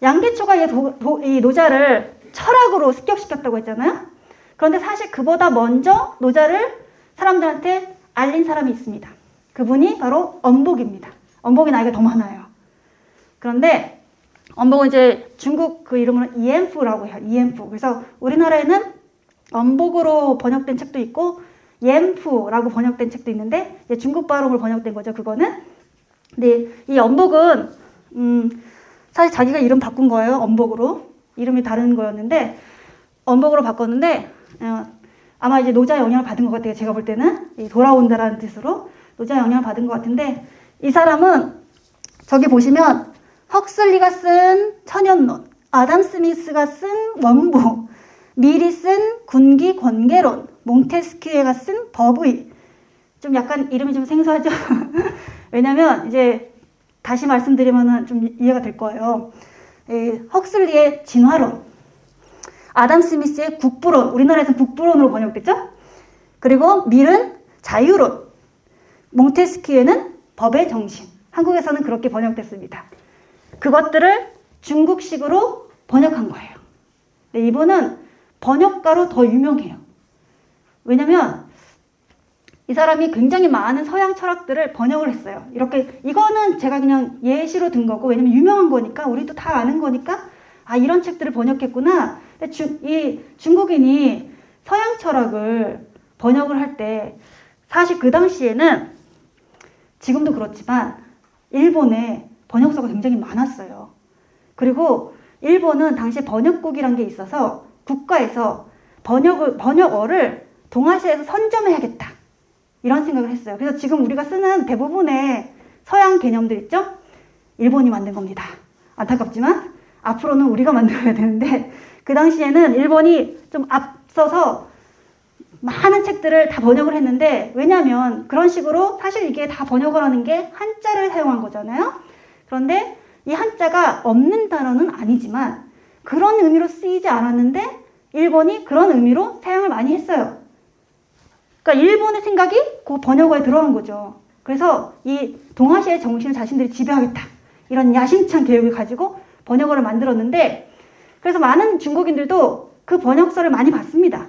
양기초가 이 노자를 철학으로 습격시켰다고 했잖아요. 그런데 사실 그보다 먼저 노자를 사람들한테 알린 사람이 있습니다. 그분이 바로 엄복입니다. 엄복이 나이가 더 많아요. 그런데 엄복은 이제 중국 그 이름으로 이엠프라고 해요. 이엠프. 그래서 우리나라에는 엄복으로 번역된 책도 있고 옌프라고 번역된 책도 있는데 중국 발음으로 번역된 거죠. 그거는. 근데 이 엄복은 사실 자기가 이름 바꾼 거예요. 엄복으로. 이름이 다른 거였는데 엄복으로 바꿨는데 아마 이제 노자 영향을 받은 것 같아요. 제가 볼 때는 돌아온다라는 뜻으로 노자 영향을 받은 것 같은데 이 사람은 저기 보시면 헉슬리가 쓴 천연론, 아담 스미스가 쓴 원부, 밀이 쓴 군기 권계론, 몽테스키에가 쓴 법의. 좀 약간 이름이 좀 생소하죠? 왜냐면 이제 다시 말씀드리면은 좀 이해가 될 거예요. 헉슬리의 진화론, 아담 스미스의 국부론, 우리나라에서는 국부론으로 번역됐죠? 그리고 밀은 자유론, 몽테스키에는 법의 정신. 한국에서는 그렇게 번역됐습니다. 그것들을 중국식으로 번역한 거예요. 근데 이분은 번역가로 더 유명해요. 왜냐면 이 사람이 굉장히 많은 서양 철학들을 번역을 했어요. 이렇게 이거는 제가 그냥 예시로 든 거고 왜냐면 유명한 거니까 우리도 다 아는 거니까 아 이런 책들을 번역했구나. 근데 이 중국인이 서양 철학을 번역을 할 때 사실 그 당시에는 지금도 그렇지만 일본에 번역서가 굉장히 많았어요. 그리고 일본은 당시 번역국이란 게 있어서 국가에서 번역어를 동아시아에서 선점해야겠다. 이런 생각을 했어요. 그래서 지금 우리가 쓰는 대부분의 서양 개념들 있죠? 일본이 만든 겁니다. 안타깝지만 앞으로는 우리가 만들어야 되는데 그 당시에는 일본이 좀 앞서서 많은 책들을 다 번역을 했는데 왜냐하면 그런 식으로 사실 이게 다 번역을 하는 게 한자를 사용한 거잖아요. 그런데 이 한자가 없는 단어는 아니지만 그런 의미로 쓰이지 않았는데 일본이 그런 의미로 사용을 많이 했어요. 그러니까 일본의 생각이 그 번역어에 들어간 거죠. 그래서 이 동아시아의 정신을 자신들이 지배하겠다. 이런 야심찬 계획을 가지고 번역어를 만들었는데 그래서 많은 중국인들도 그 번역서를 많이 봤습니다.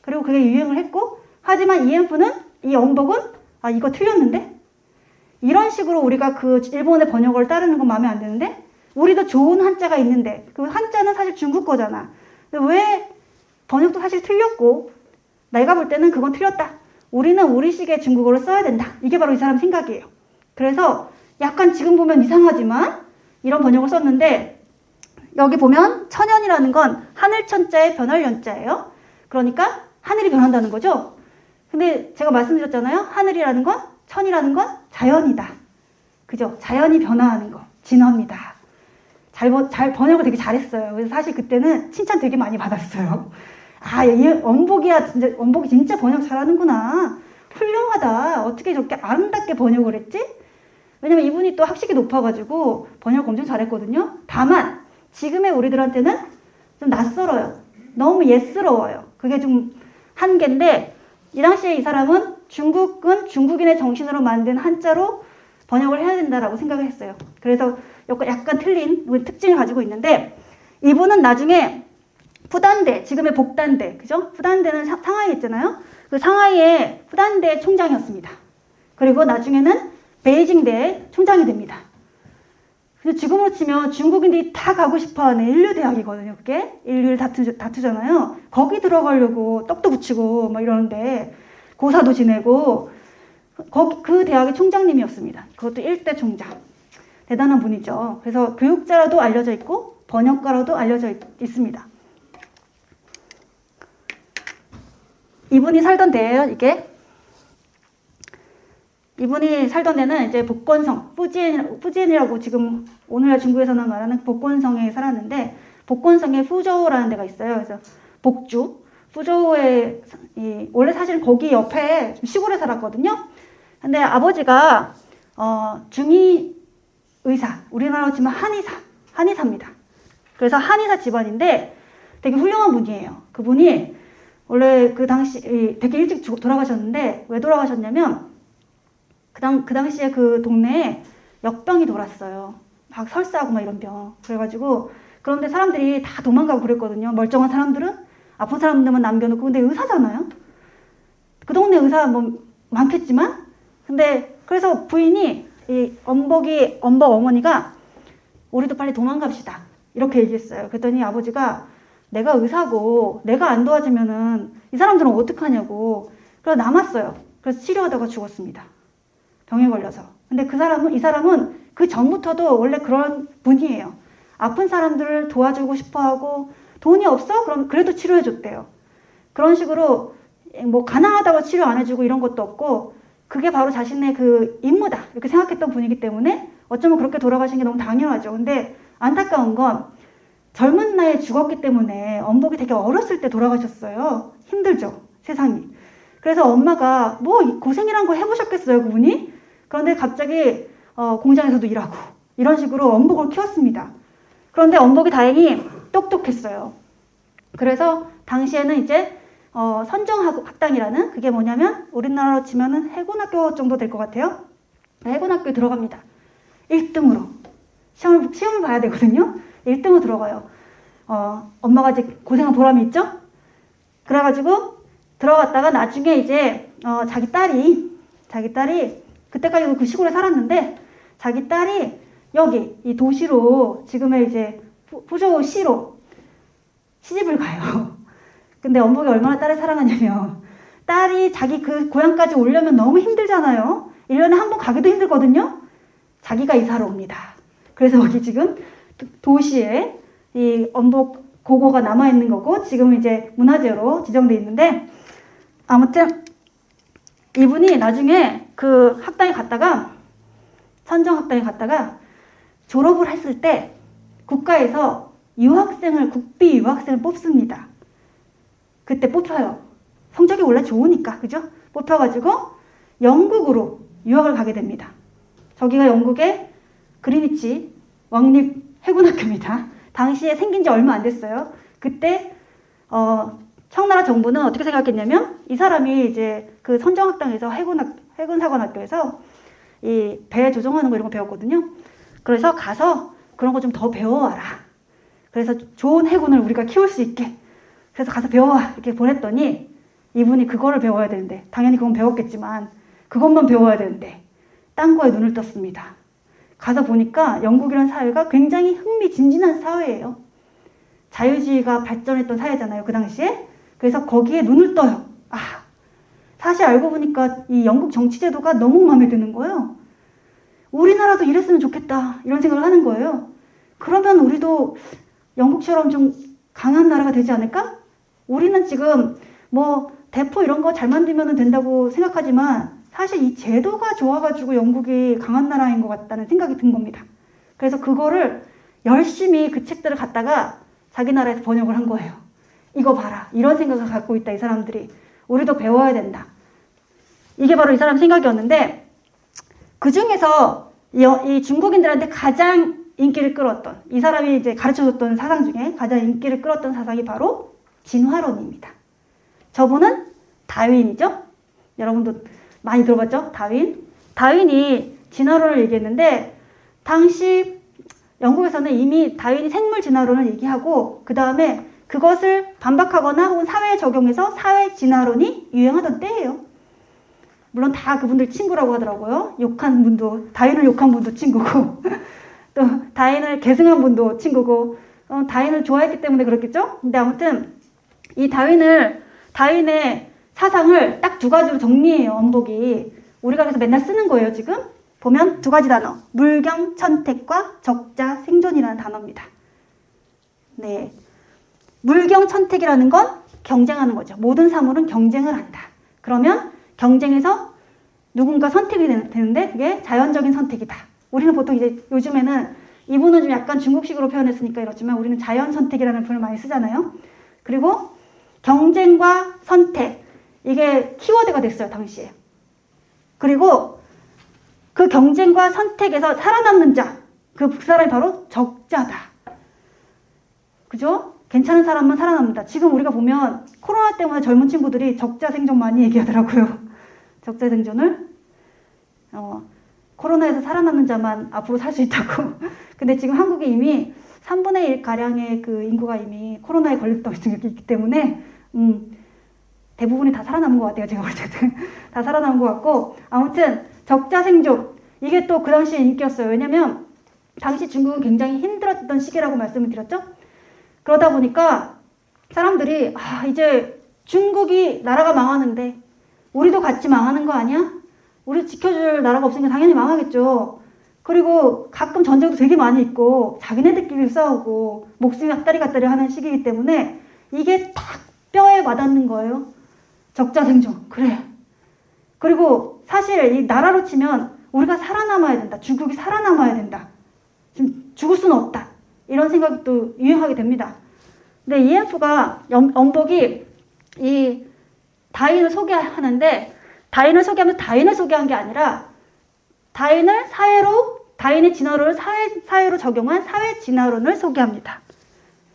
그리고 그게 유행을 했고 하지만 EMF는 이 엄복은 아 이거 틀렸는데? 이런 식으로 우리가 그 일본의 번역어를 따르는 건 마음에 안 드는데 우리도 좋은 한자가 있는데 그 한자는 사실 중국 거잖아. 왜 번역도 사실 틀렸고 내가 볼 때는 그건 틀렸다. 우리는 우리식의 중국어를 써야 된다. 이게 바로 이 사람 생각이에요. 그래서 약간 지금 보면 이상하지만 이런 번역을 썼는데 여기 보면 천연이라는 건 하늘천자의 변할 연자예요. 그러니까 하늘이 변한다는 거죠. 근데 제가 말씀드렸잖아요. 하늘이라는 건 천이라는 건 자연이다. 그죠? 자연이 변화하는 거. 진화입니다. 잘 번역을 되게 잘했어요. 그래서 사실 그때는 칭찬 되게 많이 받았어요. 아, 이 원복이 진짜 번역 잘하는구나. 훌륭하다. 어떻게 저렇게 아름답게 번역을 했지? 왜냐면 이분이 또 학식이 높아가지고 번역 엄청 잘했거든요. 다만 지금의 우리들한테는 좀 낯설어요. 너무 옛스러워요. 그게 좀 한계인데 이 당시에 이 사람은 중국은 중국인의 정신으로 만든 한자로 번역을 해야 된다라고 생각을 했어요. 그래서 약간 틀린 특징을 가지고 있는데 이분은 나중에 푸단대, 지금의 복단대, 그죠? 푸단대는 상하이에 있잖아요. 그 상하이의 푸단대 총장이었습니다. 그리고 나중에는 베이징대 총장이 됩니다. 그래서 지금으로 치면 중국인들이 다 가고 싶어하는 인류대학이거든요. 그게 인류를 다투잖아요. 거기 들어가려고 떡도 붙이고 막 이러는데 고사도 지내고 그 대학의 총장님이었습니다. 그것도 1대 총장. 대단한 분이죠. 그래서 교육자로도 알려져 있고 번역가로도 알려져 있습니다. 이분이 살던 데예요, 이게. 이분이 살던 데는 이제 복건성, 푸지엔이라고 지금 오늘날 중국에서는 말하는 복건성에 살았는데 복건성에 푸저우라는 데가 있어요. 그래서 복주, 푸저우에 원래 사실 거기 옆에 시골에 살았거든요. 근데 아버지가 중의 의사, 우리나라로 치면 한의사입니다. 그래서 한의사 집안인데 되게 훌륭한 분이에요. 그분이 원래 그 당시 되게 일찍 돌아가셨는데 왜 돌아가셨냐면 그 당시에 그 동네에 역병이 돌았어요. 막 설사하고 막 이런 병. 그래가지고 그런데 사람들이 다 도망가고 그랬거든요. 멀쩡한 사람들은 아픈 사람들만 남겨놓고. 근데 의사잖아요. 그 동네 의사 뭐 많겠지만 근데 그래서 부인이 이 엄복 어머니가 우리도 빨리 도망갑시다 이렇게 얘기했어요. 그랬더니 아버지가 내가 의사고 내가 안 도와주면은 이 사람들은 어떡하냐고. 그래서 남았어요. 그래서 치료하다가 죽었습니다. 병에 걸려서. 근데 이 사람은 그 전부터도 원래 그런 분이에요. 아픈 사람들을 도와주고 싶어하고 돈이 없어? 그럼 그래도 치료해줬대요. 그런 식으로 뭐 가난하다고 치료 안 해주고 이런 것도 없고 그게 바로 자신의 그 임무다 이렇게 생각했던 분이기 때문에 어쩌면 그렇게 돌아가신 게 너무 당연하죠. 근데 안타까운 건 젊은 나이에 죽었기 때문에 엄복이 되게 어렸을 때 돌아가셨어요. 힘들죠, 세상이. 그래서 엄마가 뭐 고생이란 걸 해보셨겠어요, 그분이? 그런데 갑자기 공장에서도 일하고 이런 식으로 엄복을 키웠습니다. 그런데 엄복이 다행히 똑똑했어요. 그래서 당시에는 이제 선정학당이라는 그게 뭐냐면 우리나라로 치면은 해군학교 정도 될 것 같아요. 해군학교에 들어갑니다. 1등으로 시험을 봐야 되거든요. 1등으로 들어가요. 엄마가 이제 고생한 보람이 있죠. 그래가지고 들어갔다가 나중에 이제 자기 딸이 그때까지도 그 시골에 살았는데 자기 딸이 여기 이 도시로 지금의 이제 푸조시로 시집을 가요. 근데 엄복이 얼마나 딸을 사랑하냐면 딸이 자기 그 고향까지 오려면 너무 힘들잖아요. 1년에 한 번 가기도 힘들거든요. 자기가 이사를 옵니다. 그래서 여기 지금 도시에 이 엄복 고고가 남아있는 거고 지금은 이제 문화재로 지정돼 있는데 아무튼 이분이 나중에 그 학당에 갔다가 선정학당에 갔다가 졸업을 했을 때 국가에서 국비 유학생을 뽑습니다. 그때 뽑혀요. 성적이 원래 좋으니까, 그죠? 뽑혀가지고 영국으로 유학을 가게 됩니다. 저기가 영국의 그리니치 왕립 해군학교입니다. 당시에 생긴 지 얼마 안 됐어요. 그때 청나라 정부는 어떻게 생각했냐면 이 사람이 이제 그 선정학당에서 해군사관학교에서 이 배 조종하는 거 이런 거 배웠거든요. 그래서 가서 그런 거 좀 더 배워와라. 그래서 좋은 해군을 우리가 키울 수 있게. 그래서 가서 배워와 이렇게 보냈더니 이분이 그거를 배워야 되는데 당연히 그건 배웠겠지만 그것만 배워야 되는데 딴 거에 눈을 떴습니다. 가서 보니까 영국이라는 사회가 굉장히 흥미진진한 사회예요. 자유주의가 발전했던 사회잖아요, 그 당시에. 그래서 거기에 눈을 떠요. 사실 알고 보니까 이 영국 정치제도가 너무 마음에 드는 거예요. 우리나라도 이랬으면 좋겠다 이런 생각을 하는 거예요. 그러면 우리도 영국처럼 좀 강한 나라가 되지 않을까? 우리는 지금 뭐 대포 이런 거 잘 만들면 된다고 생각하지만 사실 이 제도가 좋아가지고 영국이 강한 나라인 것 같다는 생각이 든 겁니다. 그래서 그거를 열심히 그 책들을 갖다가 자기 나라에서 번역을 한 거예요. 이거 봐라. 이런 생각을 갖고 있다, 이 사람들이. 우리도 배워야 된다. 이게 바로 이 사람 생각이었는데 그 중에서 이 중국인들한테 가장 인기를 끌었던 이 사람이 이제 가르쳐줬던 사상 중에 가장 인기를 끌었던 사상이 바로 진화론입니다. 저분은 다윈이죠. 여러분도 많이 들어봤죠? 다윈이 진화론을 얘기했는데 당시 영국에서는 이미 다윈이 생물 진화론을 얘기하고 그 다음에 그것을 반박하거나 혹은 사회에 적용해서 사회 진화론이 유행하던 때예요. 물론 다 그분들 친구라고 하더라고요. 다윈을 욕한 분도 친구고 또 다윈을 계승한 분도 친구고 다윈을 좋아했기 때문에 그렇겠죠? 근데 아무튼 이 다윈의 사상을 딱 2가지로 정리해요, 엄복이. 우리가 그래서 맨날 쓰는 거예요, 지금. 보면 2가지 단어. 물경천택과 적자생존이라는 단어입니다. 네. 물경천택이라는 건 경쟁하는 거죠. 모든 사물은 경쟁을 한다. 그러면 경쟁에서 누군가 선택이 되는데 그게 자연적인 선택이다. 우리는 보통 이제 요즘에는 이분은 좀 약간 중국식으로 표현했으니까 이렇지만 우리는 자연 선택이라는 표현을 많이 쓰잖아요. 그리고 경쟁과 선택, 이게 키워드가 됐어요, 당시에. 그리고 그 경쟁과 선택에서 살아남는 자, 그 사람이 바로 적자다. 그죠? 괜찮은 사람만 살아남는다. 지금 우리가 보면 코로나 때문에 젊은 친구들이 적자 생존 많이 얘기하더라고요. 적자 생존을. 코로나에서 살아남는 자만 앞으로 살 수 있다고. 근데 지금 한국이 이미 3분의 1 가량의 그 인구가 이미 코로나에 걸렸다고 있기 때문에 대부분이 다 살아남은 것 같아요. 제가 볼 때는 다 살아남은 것 같고, 아무튼 적자 생존, 이게 또 그 당시에 인기였어요. 왜냐면 당시 중국은 굉장히 힘들었던 시기라고 말씀을 드렸죠. 그러다 보니까 사람들이 이제 중국이 나라가 망하는데 우리도 같이 망하는 거 아니야? 우리 지켜줄 나라가 없으니까 당연히 망하겠죠. 그리고 가끔 전쟁도 되게 많이 있고 자기네들끼리 싸우고 목숨이 앞다리 갔다리 하는 시기이기 때문에 이게 딱 뼈에 와닿는 거예요. 적자 생존. 그래. 그리고 사실 이 나라로 치면 우리가 살아남아야 된다. 중국이 살아남아야 된다. 지금 죽을 수는 없다. 이런 생각이 또 유행하게 됩니다. 근데 EMF가 엄복이 이 다인을 소개하는데, 다인을 소개하면서 다인을 소개한 게 아니라 다인을 다인의 진화론을 사회로 적용한 사회 진화론을 소개합니다.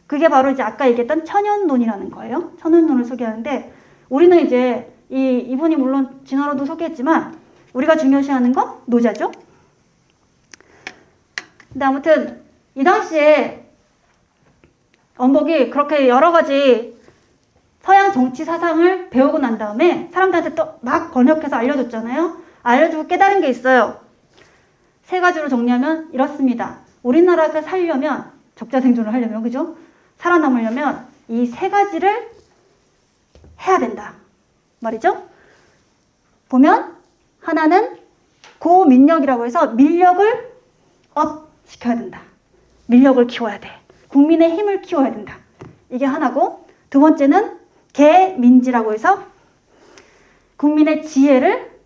그게 바로 이제 아까 얘기했던 천연론이라는 거예요. 천연론을 소개하는데, 우리는 이제 이분이 물론 진화론도 소개했지만 우리가 중요시하는 건 노자죠. 근데 아무튼 이 당시에 엄복이 그렇게 여러 가지 서양 정치 사상을 배우고 난 다음에 사람들한테 또 막 번역해서 알려줬잖아요. 알려주고 깨달은 게 있어요. 3가지로 정리하면 이렇습니다. 우리나라가 살려면, 적자 생존을 하려면, 그죠? 살아남으려면 이 3가지를 해야 된다 말이죠. 보면 하나는 고민력이라고 해서 민력을 업 시켜야 된다. 민력을 키워야 돼. 국민의 힘을 키워야 된다. 이게 하나고, 두 번째는 개민지라고 해서 국민의 지혜를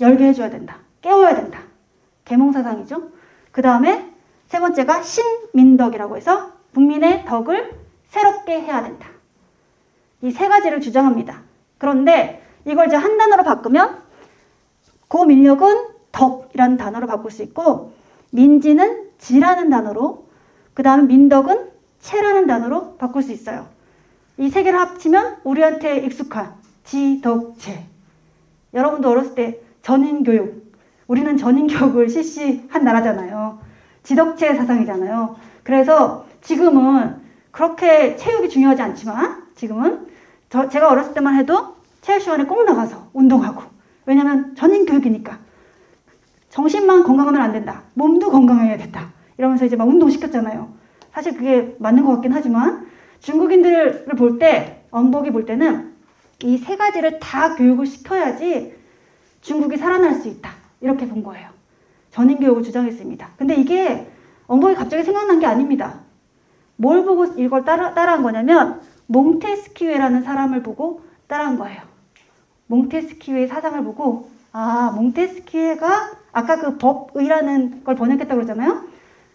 열게 해줘야 된다. 깨워야 된다. 계몽사상이죠. 그 다음에 3번째가 신민덕이라고 해서 국민의 덕을 새롭게 해야 된다. 이 3가지를 주장합니다. 그런데 이걸 이제 한 단어로 바꾸면 고민력은 덕이라는 단어로 바꿀 수 있고, 민지는 지라는 단어로, 그 다음 민덕은 체라는 단어로 바꿀 수 있어요. 이 3개를 합치면 우리한테 익숙한 지, 덕, 체. 여러분도 어렸을 때 전인교육, 우리는 전인교육을 실시한 나라잖아요. 지덕체 사상이잖아요. 그래서 지금은 그렇게 체육이 중요하지 않지만, 지금은 제가 어렸을 때만 해도 체육 시간에 꼭 나가서 운동하고, 왜냐면 전인교육이니까 정신만 건강하면 안 된다. 몸도 건강해야 된다. 이러면서 이제 막 운동시켰잖아요. 사실 그게 맞는 것 같긴 하지만, 중국인들을 볼 때, 엄복이 볼 때는 이 3가지를 다 교육을 시켜야지 중국이 살아날 수 있다. 이렇게 본 거예요. 전인교육을 주장했습니다. 근데 이게 엄복이 갑자기 생각난 게 아닙니다. 뭘 보고 이걸 따라한 거냐면 몽테스키웨라는 사람을 보고 따라한 거예요. 몽테스키웨의 사상을 보고, 몽테스키웨가 아까 그 법의라는 걸 번역했다고 그러잖아요.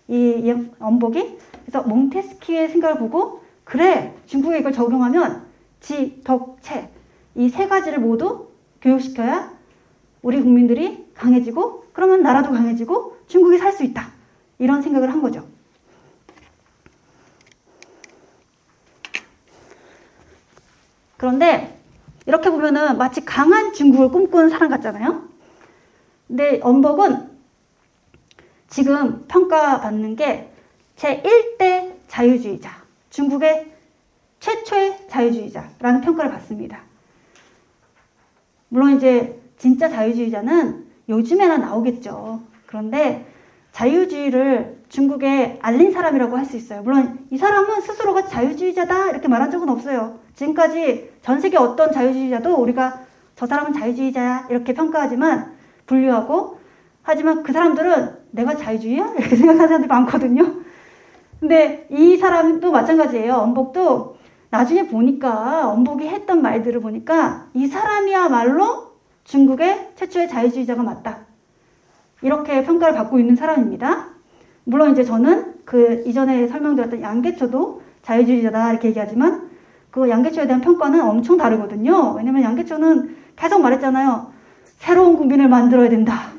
이 엄복이. 그래서 몽테스키웨의 생각을 보고, 그래, 중국에 이걸 적용하면 지, 덕, 체, 이 3가지를 모두 교육시켜야 우리 국민들이 강해지고, 그러면 나라도 강해지고 중국이 살 수 있다. 이런 생각을 한 거죠. 그런데 이렇게 보면은 마치 강한 중국을 꿈꾸는 사람 같잖아요. 근데 엄복은 지금 평가받는 게 제1대 자유주의자, 중국의 최초의 자유주의자라는 평가를 받습니다. 물론 이제 진짜 자유주의자는 요즘에나 나오겠죠. 그런데 자유주의를 중국에 알린 사람이라고 할 수 있어요. 물론 이 사람은 스스로가 자유주의자다 이렇게 말한 적은 없어요. 지금까지 전 세계 어떤 자유주의자도 우리가 저 사람은 자유주의자야 이렇게 평가하지만, 분류하고, 하지만 그 사람들은 내가 자유주의야? 이렇게 생각하는 사람들이 많거든요. 근데 이 사람도 마찬가지예요. 엄복도 나중에 보니까, 엄복이 했던 말들을 보니까 이 사람이야말로 중국의 최초의 자유주의자가 맞다. 이렇게 평가를 받고 있는 사람입니다. 물론 이제 저는 그 이전에 설명드렸던 양계초도 자유주의자다 이렇게 얘기하지만, 그 양계초에 대한 평가는 엄청 다르거든요. 왜냐면 양계초는 계속 말했잖아요. 새로운 국민을 만들어야 된다.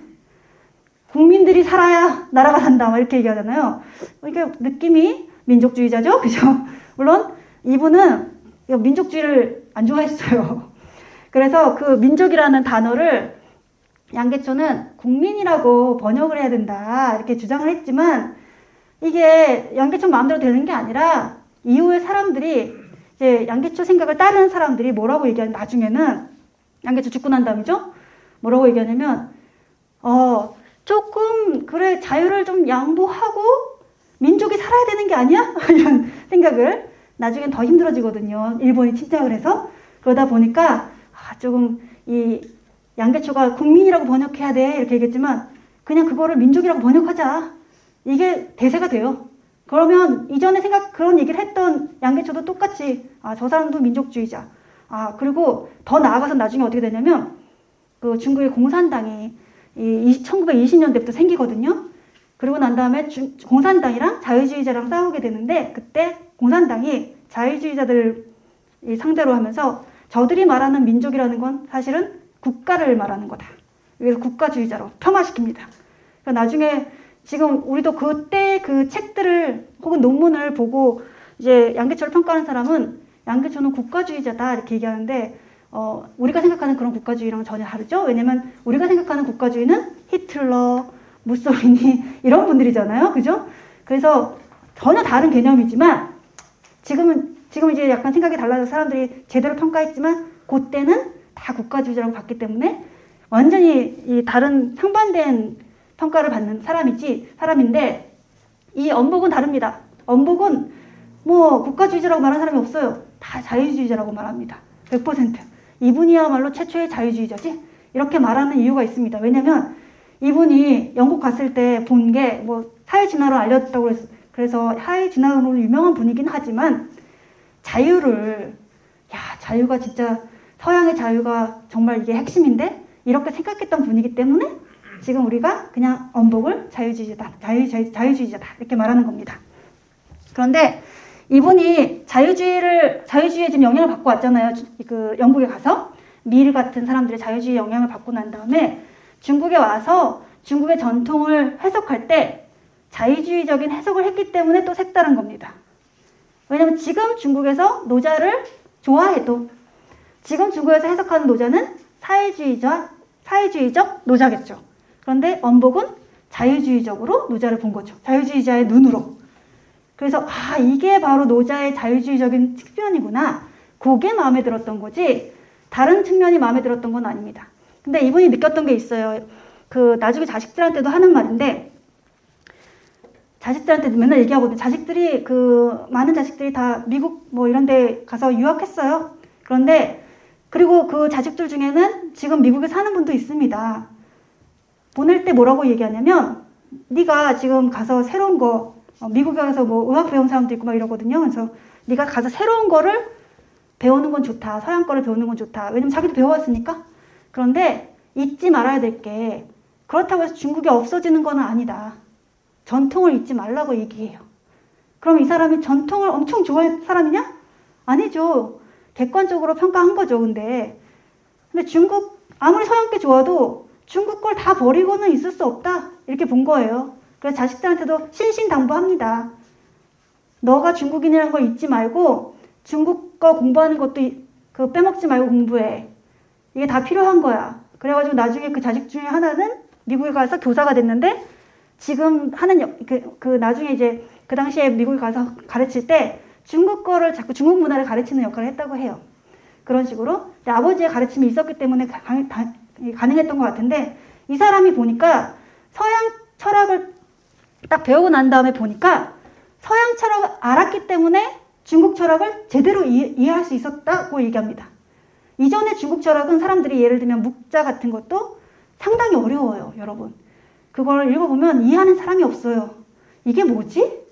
국민들이 살아야 나라가 산다. 막 이렇게 얘기하잖아요. 이게 느낌이 민족주의자죠? 그죠? 물론 이분은 민족주의를 안 좋아했어요. 그래서 그 민족이라는 단어를 양계초는 국민이라고 번역을 해야 된다 이렇게 주장을 했지만 이게 양계초 마음대로 되는 게 아니라 이후에 사람들이 이제 양계초 생각을 따르는 사람들이 뭐라고 얘기하냐면 나중에는 양계초 죽고 난 다음이죠. 뭐라고 얘기하냐면 조금 그래 자유를 좀 양보하고 민족이 살아야 되는 게 아니야? 이런 생각을 나중엔 더 힘들어지거든요. 일본이 침략을 해서 그러다 보니까 조금 이 양계초가 국민이라고 번역해야 돼 이렇게 얘기했지만 그냥 그거를 민족이라고 번역하자 이게 대세가 돼요. 그러면 이전에 그런 얘기를 했던 양계초도 똑같이 저 사람도 민족주의자. 그리고 더 나아가서 나중에 어떻게 되냐면 그 중국의 공산당이 1920년대부터 생기거든요. 그리고 난 다음에 공산당이랑 자유주의자랑 싸우게 되는데 그때 공산당이 자유주의자들 상대로 하면서 저들이 말하는 민족이라는 건 사실은 국가를 말하는 거다. 그래서 국가주의자로 폄하시킵니다. 그러니까 나중에 지금 우리도 그때 그 책들을 혹은 논문을 보고 이제 양계초를 평가하는 사람은 양계초는 국가주의자다 이렇게 얘기하는데 우리가 생각하는 그런 국가주의랑 전혀 다르죠. 왜냐면 우리가 생각하는 국가주의는 히틀러, 무솔리니 이런 분들이잖아요. 그죠? 그래서 전혀 다른 개념이지만 지금 이제 약간 생각이 달라져서 사람들이 제대로 평가했지만 그때는 다 국가주의자라고 봤기 때문에 완전히 이 다른 상반된 평가를 받는 사람인데 이 엄복은 다릅니다. 엄복은 뭐 국가주의자라고 말하는 사람이 없어요. 다 자유주의자라고 말합니다. 100%. 이분이야말로 최초의 자유주의자지? 이렇게 말하는 이유가 있습니다. 왜냐면 이분이 영국 갔을 때 본 게 뭐 사회진화로 알려졌다고 그래서 사회진화로 유명한 분이긴 하지만 자유가 진짜 서양의 자유가 정말 이게 핵심인데 이렇게 생각했던 분이기 때문에 지금 우리가 그냥 엄복을 자유주의자다 이렇게 말하는 겁니다. 그런데 이분이 자유주의에 지금 영향을 받고 왔잖아요. 그 영국에 가서 밀 같은 사람들의 자유주의 영향을 받고 난 다음에 중국에 와서 중국의 전통을 해석할 때 자유주의적인 해석을 했기 때문에 또 색다른 겁니다. 왜냐면 지금 중국에서 노자를 좋아해도 지금 중국에서 해석하는 노자는 사회주의적 노자겠죠. 그런데 엄복은 자유주의적으로 노자를 본 거죠. 자유주의자의 눈으로. 그래서 이게 바로 노자의 자유주의적인 측면이구나. 그게 마음에 들었던 거지 다른 측면이 마음에 들었던 건 아닙니다. 근데 이분이 느꼈던 게 있어요. 나중에 자식들한테도 하는 말인데 자식들한테도 맨날 얘기하거든요. 많은 자식들이 다 미국 뭐 이런 데 가서 유학했어요. 그런데 그리고 그 자식들 중에는 지금 미국에 사는 분도 있습니다. 보낼 때 뭐라고 얘기하냐면 네가 지금 가서 새로운 거 미국에 가서 뭐 의학 배운 사람도 있고 막 이러거든요. 그래서 네가 가서 새로운 거를 배우는 건 좋다. 서양 거를 배우는 건 좋다. 왜냐면 자기도 배워왔으니까. 그런데 잊지 말아야 될 게 그렇다고 해서 중국이 없어지는 건 아니다. 전통을 잊지 말라고 얘기해요. 그럼 이 사람이 전통을 엄청 좋아하는 사람이냐? 아니죠. 객관적으로 평가한 거죠. 근데 중국 아무리 서양 게 좋아도 중국 걸 다 버리고는 있을 수 없다. 이렇게 본 거예요. 그래서 자식들한테도 신신당부합니다. 너가 중국인이라는 걸 잊지 말고 중국 거 공부하는 것도 빼먹지 말고 공부해. 이게 다 필요한 거야. 그래가지고 나중에 그 자식 중에 하나는 미국에 가서 교사가 됐는데 지금 하는 나중에 이제 그 당시에 미국에 가서 가르칠 때 중국 거를 자꾸 중국 문화를 가르치는 역할을 했다고 해요. 그런 식으로 아버지의 가르침이 있었기 때문에 가능했던 것 같은데 이 사람이 보니까 서양 철학을 딱 배우고 난 다음에 보니까 서양 철학을 알았기 때문에 중국 철학을 제대로 이해할 수 있었다고 얘기합니다. 이전에 중국 철학은 사람들이 예를 들면 묵자 같은 것도 상당히 어려워요, 여러분. 그걸 읽어보면 이해하는 사람이 없어요. 이게 뭐지?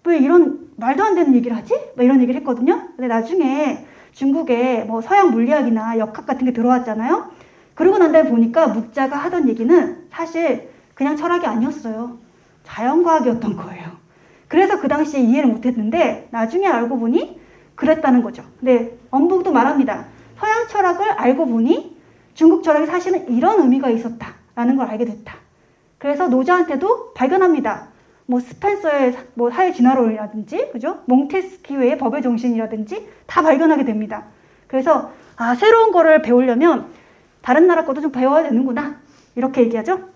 왜 이런 말도 안 되는 얘기를 하지? 이런 얘기를 했거든요. 근데 나중에 중국에 뭐 서양 물리학이나 역학 같은 게 들어왔잖아요. 그러고 난 다음에 보니까 묵자가 하던 얘기는 사실 그냥 철학이 아니었어요. 자연과학이었던 거예요. 그래서 그 당시에 이해를 못했는데 나중에 알고 보니 그랬다는 거죠. 근데 엄복도 말합니다. 서양 철학을 알고 보니 중국 철학이 사실은 이런 의미가 있었다라는 걸 알게 됐다. 그래서 노자한테도 발견합니다. 뭐 스펜서의 뭐 사회 진화론이라든지, 그죠? 몽테스키우의 법의 정신이라든지 다 발견하게 됩니다. 그래서 새로운 거를 배우려면 다른 나라 것도 좀 배워야 되는구나. 이렇게 얘기하죠.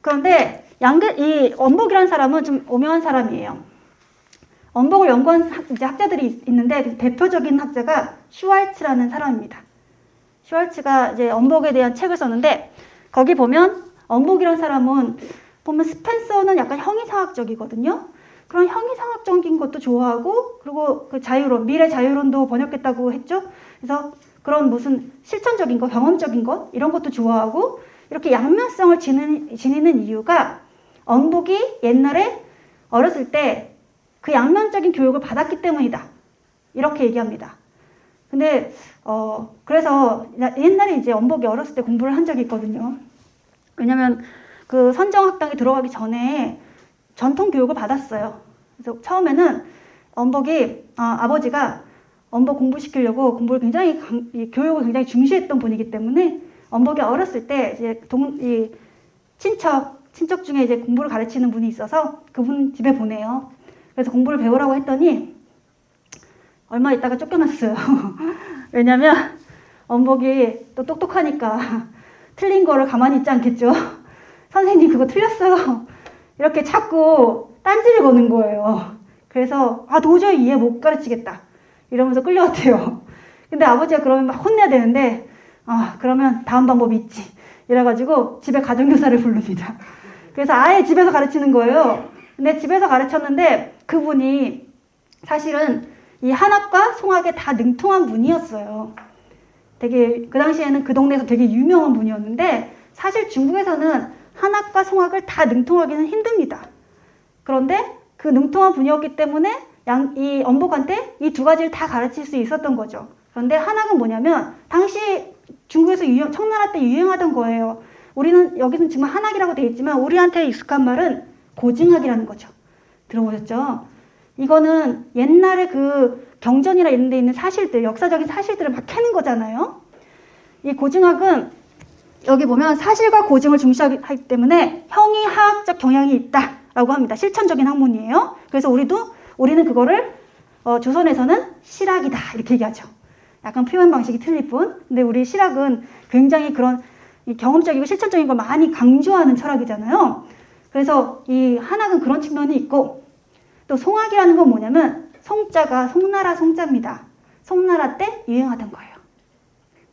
그런데 이 엄복이라는 사람은 좀 오묘한 사람이에요. 엄복을 연구한 학자들이 있는데 대표적인 학자가 슈왈츠라는 사람입니다. 슈왈츠가 이제 엄복에 대한 책을 썼는데 거기 보면 엄복이라는 사람은 보면 스펜서는 약간 형이상학적이거든요. 그런 형이상학적인 것도 좋아하고 그리고 그 자유론, 미래 자유론도 번역했다고 했죠. 그래서 그런 무슨 실천적인 것, 경험적인 것 이런 것도 좋아하고 이렇게 양면성을 지니는 이유가 엄복이 옛날에 어렸을 때 그 양면적인 교육을 받았기 때문이다. 이렇게 얘기합니다. 근데 그래서 옛날에 이제 엄복이 어렸을 때 공부를 한 적이 있거든요. 왜냐면 그 선정학당에 들어가기 전에 전통 교육을 받았어요. 그래서 처음에는 엄복이 아버지가 엄복 공부시키려고 공부를 굉장히 교육을 굉장히 중시했던 분이기 때문에 엄복이 어렸을 때 이제 이 친척 중에 이제 공부를 가르치는 분이 있어서 그분 집에 보내요. 그래서 공부를 배우라고 했더니 얼마 있다가 쫓겨났어요. 왜냐면 엄복이 또 똑똑하니까 틀린 거를 가만히 있지 않겠죠. 선생님 그거 틀렸어요. 이렇게 자꾸 딴지를 거는 거예요. 그래서 도저히 이해 못 가르치겠다. 이러면서 끌려왔대요. 근데 아버지가 그러면 막 혼내야 되는데 그러면 다음 방법이 있지. 이래가지고 집에 가정교사를 부릅니다. 그래서 아예 집에서 가르치는 거예요. 근데 집에서 가르쳤는데 그분이 사실은 이 한학과 송학에 다 능통한 분이었어요. 되게 그 당시에는 그 동네에서 되게 유명한 분이었는데 사실 중국에서는 한학과 송학을 다 능통하기는 힘듭니다. 그런데 그 능통한 분이었기 때문에 이 엄복한테 이 두 가지를 다 가르칠 수 있었던 거죠. 그런데 한학은 뭐냐면 당시 중국에서 청나라 때 유행하던 거예요. 우리는 여기서는 지금 한학이라고 되어 있지만 우리한테 익숙한 말은 고증학이라는 거죠. 들어보셨죠? 이거는 옛날에 그 경전이나 이런 데 있는 사실들, 역사적인 사실들을 막 캐는 거잖아요. 이 고증학은 여기 보면 사실과 고증을 중시하기 때문에 형이하학적 경향이 있다라고 합니다. 실천적인 학문이에요. 그래서 우리는 그거를 조선에서는 실학이다 이렇게 얘기하죠. 약간 표현 방식이 틀릴 뿐. 근데 우리 실학은 굉장히 그런 경험적이고 실천적인 걸 많이 강조하는 철학이잖아요. 그래서 이 한학은 그런 측면이 있고 또 송학이라는 건 뭐냐면 송자가 송나라 송자입니다. 송나라 때 유행하던 거예요.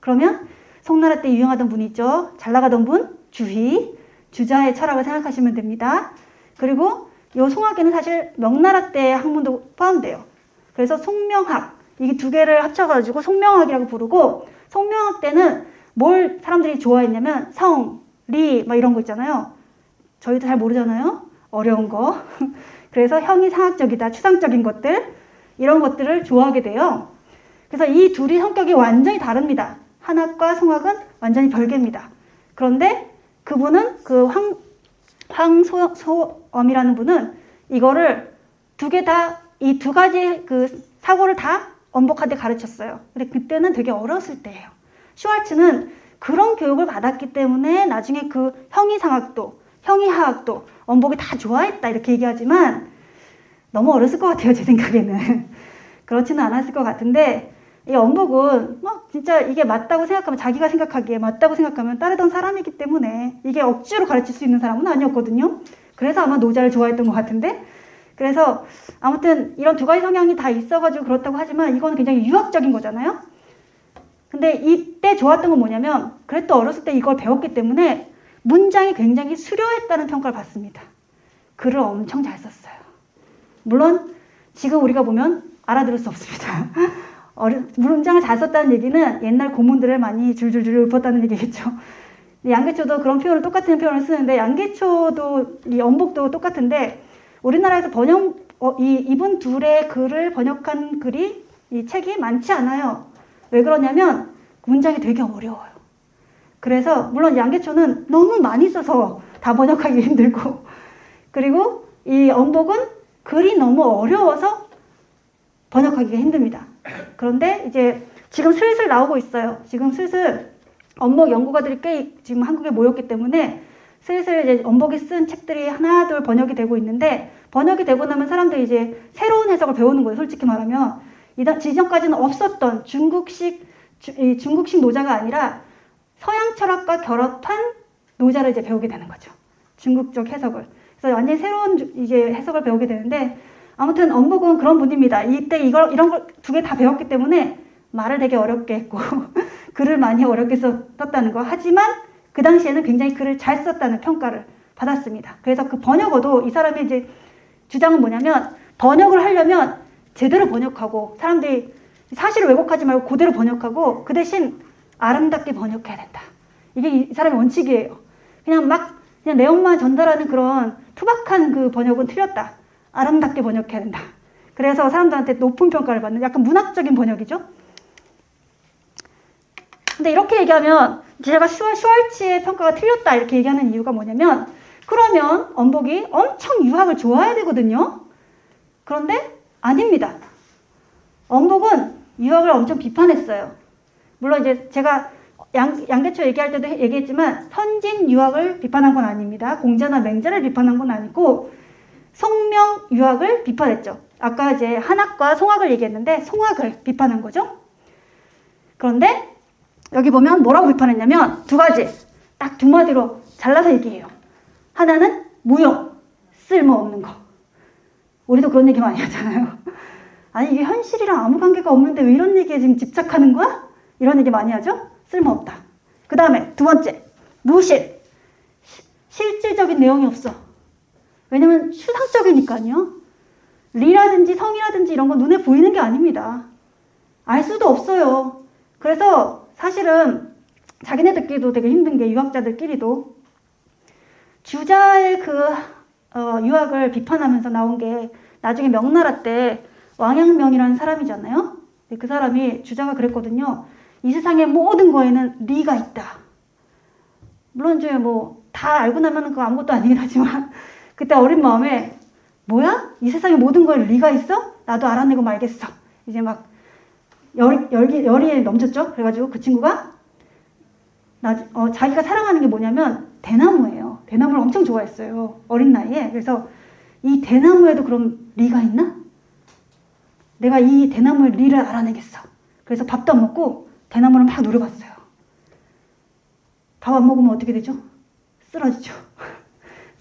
그러면 송나라 때 유행하던 분 있죠. 잘 나가던 분 주희, 주자의 철학을 생각하시면 됩니다. 그리고 이 송학에는 사실 명나라 때 학문도 포함돼요. 그래서 송명학 이게 두 개를 합쳐가지고 송명학이라고 부르고 송명학 때는 뭘 사람들이 좋아했냐면 성, 리 막 이런 거 있잖아요. 저희도 잘 모르잖아요. 어려운 거. 그래서 형이상학적이다, 추상적인 것들 이런 것들을 좋아하게 돼요. 그래서 이 둘이 성격이 완전히 다릅니다. 한학과 송학은 완전히 별개입니다. 그런데 그분은 그 황소엄이라는 분은 이거를 이 두 가지 그 사고를 다 엄복한테 가르쳤어요. 근데 그때는 되게 어렸을 때예요. 슈왈츠는 그런 교육을 받았기 때문에 나중에 그 형이하학도 엄복이 다 좋아했다 이렇게 얘기하지만 너무 어렸을 것 같아요. 제 생각에는. 그렇지는 않았을 것 같은데 이 엄복은 진짜 이게 맞다고 생각하면 자기가 생각하기에 맞다고 생각하면 따르던 사람이기 때문에 이게 억지로 가르칠 수 있는 사람은 아니었거든요. 그래서 아마 노자를 좋아했던 것 같은데 그래서 아무튼 이런 두 가지 성향이 다 있어가지고 그렇다고 하지만 이거는 굉장히 유학적인 거잖아요. 근데 이때 좋았던 건 뭐냐면 그래도 어렸을 때 이걸 배웠기 때문에 문장이 굉장히 수려했다는 평가를 받습니다. 글을 엄청 잘 썼어요. 물론 지금 우리가 보면 알아들을 수 없습니다. 문장을 잘 썼다는 얘기는 옛날 고문들을 많이 줄줄줄 읊었다는 얘기겠죠. 양계초도 그런 표현을 똑같은 표현을 쓰는데 양계초도 이 엄복도 똑같은데 우리나라에서 이분 둘의 글을 번역한 이 책이 많지 않아요. 왜 그러냐면 문장이 되게 어려워요. 그래서 물론 양계초는 너무 많이 써서 다 번역하기 힘들고 그리고 이 엄복은 글이 너무 어려워서 번역하기가 힘듭니다. 그런데 이제 지금 슬슬 나오고 있어요. 지금 슬슬 엄복 연구가들이 꽤 지금 한국에 모였기 때문에 슬슬 이제 엄복이 쓴 책들이 하나둘 번역이 되고 있는데 번역이 되고 나면 사람들이 이제 새로운 해석을 배우는 거예요. 솔직히 말하면 지금까지는 없었던 중국식 노자가 아니라 서양 철학과 결합한 노자를 이제 배우게 되는 거죠. 중국적 해석을. 그래서 완전히 새로운 이제 해석을 배우게 되는데, 아무튼 엄복은 그런 분입니다. 이때 이런 걸 두 개 다 배웠기 때문에 말을 되게 어렵게 했고 글을 많이 어렵게 썼다는 거. 하지만 그 당시에는 굉장히 글을 잘 썼다는 평가를 받았습니다. 그래서 그 번역어도 이 사람의 이제 주장은 뭐냐면, 번역을 하려면 제대로 번역하고 사람들이 사실을 왜곡하지 말고 그대로 번역하고 그 대신 아름답게 번역해야 된다. 이게 이 사람의 원칙이에요. 그냥 내용만 전달하는 그런 투박한 그 번역은 틀렸다. 아름답게 번역해야 된다. 그래서 사람들한테 높은 평가를 받는 약간 문학적인 번역이죠. 근데 이렇게 얘기하면 제가 슈왈츠의 평가가 틀렸다 이렇게 얘기하는 이유가 뭐냐면, 그러면 엄복이 엄청 유학을 좋아해야 되거든요. 그런데 아닙니다. 엄복은 유학을 엄청 비판했어요. 물론 이제 제가 양계초 얘기할 때도 얘기했지만 선진 유학을 비판한 건 아닙니다. 공자나 맹자를 비판한 건 아니고 송명 유학을 비판했죠. 아까 이제 한학과 송학을 얘기했는데 송학을 비판한 거죠. 그런데 여기 보면 뭐라고 비판했냐면 두 가지, 딱 두 마디로 잘라서 얘기해요. 하나는 무용, 쓸모없는 거. 우리도 그런 얘기 많이 하잖아요. 아니 이게 현실이랑 아무 관계가 없는데 왜 이런 얘기에 지금 집착하는 거야? 이런 얘기 많이 하죠? 쓸모없다. 그 다음에 두 번째, 무실. 실질적인 내용이 없어. 왜냐면 추상적이니까요. 리라든지 성이라든지 이런 건 눈에 보이는 게 아닙니다. 알 수도 없어요. 그래서 사실은 자기네들끼리도 되게 힘든 게, 유학자들끼리도 주자의 유학을 비판하면서 나온 게 나중에 명나라 때 왕양명이라는 사람이잖아요. 그 사람이, 주자가 그랬거든요. 이 세상의 모든 거에는 리가 있다. 물론 이제 뭐 다 알고 나면 그거 아무것도 아니긴 하지만 그때 어린 마음에 뭐야? 이 세상의 모든 거에 리가 있어? 나도 알아내고 말겠어. 이제 막 열이 넘쳤죠. 그래가지고 그 친구가 자기가 사랑하는 게 뭐냐면 대나무예요. 대나무를 엄청 좋아했어요. 어린 나이에. 그래서 이 대나무에도 그럼 리가 있나? 내가 이 대나무의 리를 알아내겠어. 그래서 밥도 안 먹고 대나무를 막 노려봤어요. 밥 안 먹으면 어떻게 되죠? 쓰러지죠.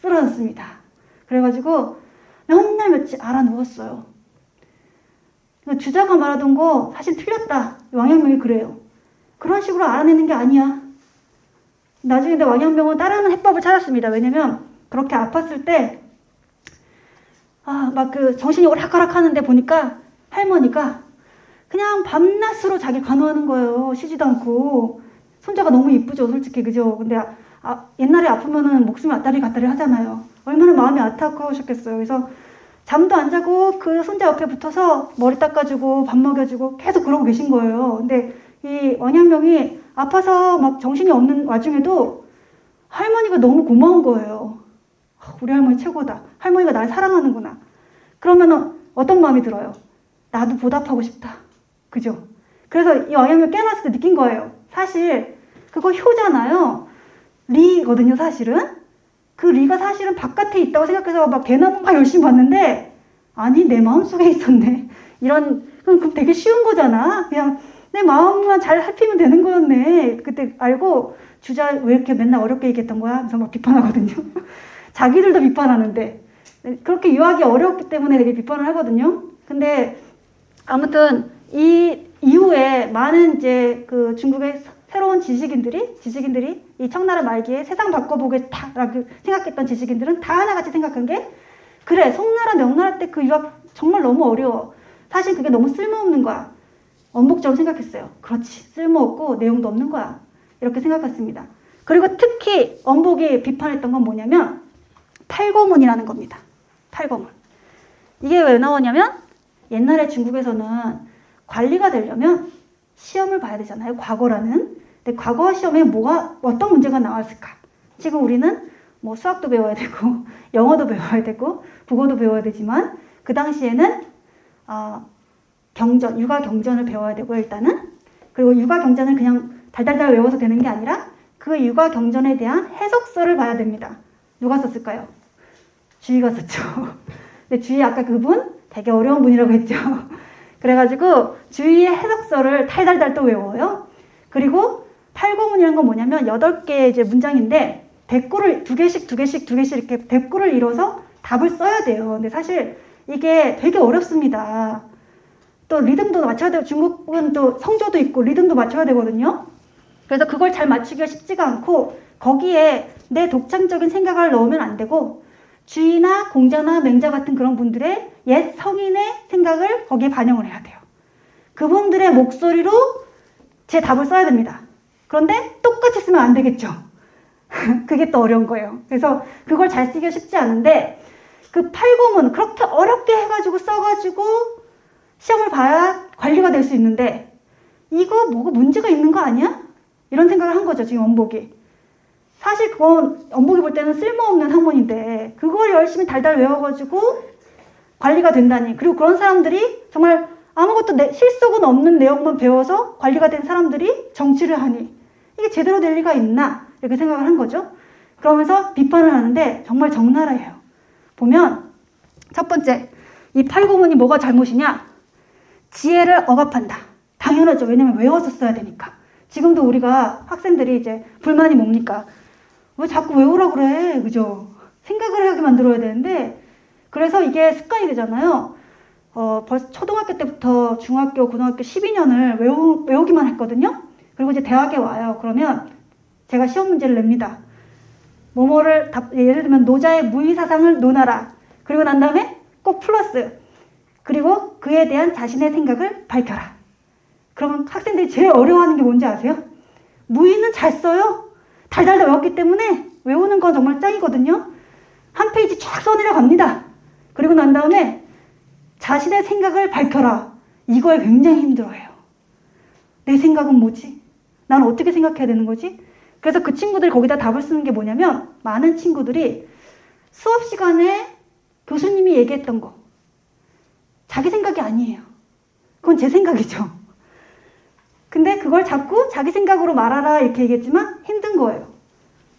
쓰러졌습니다. 그래가지고 맨날 며칠 알아 누웠어요. 주자가 말하던 거 사실 틀렸다. 왕양명이 그래요. 그런 식으로 알아내는 게 아니야. 나중에 근데 왕양명은 다른 해법을 찾았습니다. 왜냐면 그렇게 아팠을 때 막 그 정신이 오락가락 하는데 보니까 할머니가 그냥 밤낮으로 자기 간호하는 거예요. 쉬지도 않고. 손자가 너무 이쁘죠, 솔직히. 그죠? 근데 옛날에 아프면은 목숨이 왔다리 갔다리 하잖아요. 얼마나 마음이 안타까우셨겠어요. 그래서 잠도 안 자고 그 손자 옆에 붙어서 머리 닦아주고 밥 먹여주고 계속 그러고 계신 거예요. 근데 이 왕양명이 아파서 막 정신이 없는 와중에도 할머니가 너무 고마운 거예요. 우리 할머니 최고다. 할머니가 날 사랑하는구나. 그러면은 어떤 마음이 들어요? 나도 보답하고 싶다. 그죠? 그래서 이 왕양명 깨어났을 때 느낀 거예요. 사실 그거 효잖아요. 리거든요, 사실은. 그 리가 사실은 바깥에 있다고 생각해서 막 대나무 막 열심히 봤는데 아니 내 마음속에 있었네. 그럼 되게 쉬운 거잖아. 그냥 내 마음만 잘 살피면 되는 거였네. 그때 알고 주자 왜 이렇게 맨날 어렵게 얘기했던 거야? 그래서 막 비판하거든요. 자기들도 비판하는데 그렇게 유학이 어려웠기 때문에 되게 비판을 하거든요. 근데 아무튼 이 이후에 많은 이제 그 중국의 새로운 지식인들이 이 청나라 말기에 세상 바꿔보겠다라고 생각했던 지식인들은 다 하나같이 생각한 게, 그래, 송나라, 명나라 때 그 유학 정말 너무 어려워. 사실 그게 너무 쓸모없는 거야. 엄복적으로 생각했어요. 그렇지, 쓸모없고 내용도 없는 거야. 이렇게 생각했습니다. 그리고 특히 엄복이 비판했던 건 뭐냐면 탈거문이라는 겁니다. 탈거문. 이게 왜 나오냐면 옛날에 중국에서는 관리가 되려면 시험을 봐야 되잖아요. 과거라는. 근데 과거 시험에 어떤 문제가 나왔을까? 지금 우리는 뭐 수학도 배워야 되고 영어도 배워야 되고 국어도 배워야 되지만 그 당시에는 육아 경전을 배워야 되고 일단은, 그리고 육아 경전을 그냥 달달달 외워서 되는 게 아니라 그 육아 경전에 대한 해석서를 봐야 됩니다. 누가 썼을까요? 주의가 썼죠. 근데 주의 아까 그분 되게 어려운 분이라고 했죠. 그래가지고 주의의 해석서를 달달달 또 외워요. 그리고 팔고문이라는 건 뭐냐면 8개의 이제 문장인데 대꾸를 두 개씩 이렇게 대꾸를 이뤄서 답을 써야 돼요. 근데 사실 이게 되게 어렵습니다. 또 리듬도 맞춰야 되고 중국은 또 성조도 있고 리듬도 맞춰야 되거든요. 그래서 그걸 잘 맞추기가 쉽지가 않고 거기에 내 독창적인 생각을 넣으면 안 되고 주의나 공자나 맹자 같은 그런 분들의 옛 성인의 생각을 거기에 반영을 해야 돼요. 그분들의 목소리로 제 답을 써야 됩니다. 그런데 똑같이 쓰면 안 되겠죠. 그게 또 어려운 거예요. 그래서 그걸 잘 쓰기가 쉽지 않은데 그 팔고문 그렇게 어렵게 해가지고 써가지고 시험을 봐야 관리가 될 수 있는데 이거 뭐가 문제가 있는 거 아니야? 이런 생각을 한 거죠. 지금 원복이. 사실 그건 원복이 볼 때는 쓸모없는 학문인데 그걸 열심히 달달 외워가지고 관리가 된다니. 그리고 그런 사람들이 정말 아무것도 실속은 없는 내용만 배워서 관리가 된 사람들이 정치를 하니 이게 제대로 될 리가 있나? 이렇게 생각을 한 거죠. 그러면서 비판을 하는데 정말 적나라해요. 보면 첫 번째, 이 팔고문이 뭐가 잘못이냐? 지혜를 억압한다. 당연하죠. 왜냐면 외워서 써야 되니까. 지금도 우리가 학생들이 이제 불만이 뭡니까? 왜 자꾸 외우라고 그래? 그죠? 생각을 하게 만들어야 되는데 그래서 이게 습관이 되잖아요. 벌써 초등학교 때부터 중학교, 고등학교 12년을 외우기만 했거든요. 그리고 이제 대학에 와요. 그러면 제가 시험 문제를 냅니다. 뭐뭐를 예를 들면 노자의 무의사상을 논하라. 그리고 난 다음에 꼭 플러스. 그리고 그에 대한 자신의 생각을 밝혀라. 그러면 학생들이 제일 어려워하는 게 뭔지 아세요? 무의는 잘 써요. 달달달 외웠기 때문에 외우는 건 정말 짱이거든요. 한 페이지 쫙 써내려갑니다. 그리고 난 다음에 자신의 생각을 밝혀라. 이거에 굉장히 힘들어해요. 내 생각은 뭐지? 난 어떻게 생각해야 되는 거지? 그래서 그 친구들이 거기다 답을 쓰는 게 뭐냐면 많은 친구들이 수업 시간에 교수님이 얘기했던 거 자기 생각이 아니에요. 그건 제 생각이죠. 근데 그걸 자꾸 자기 생각으로 말하라 이렇게 얘기했지만 힘든 거예요.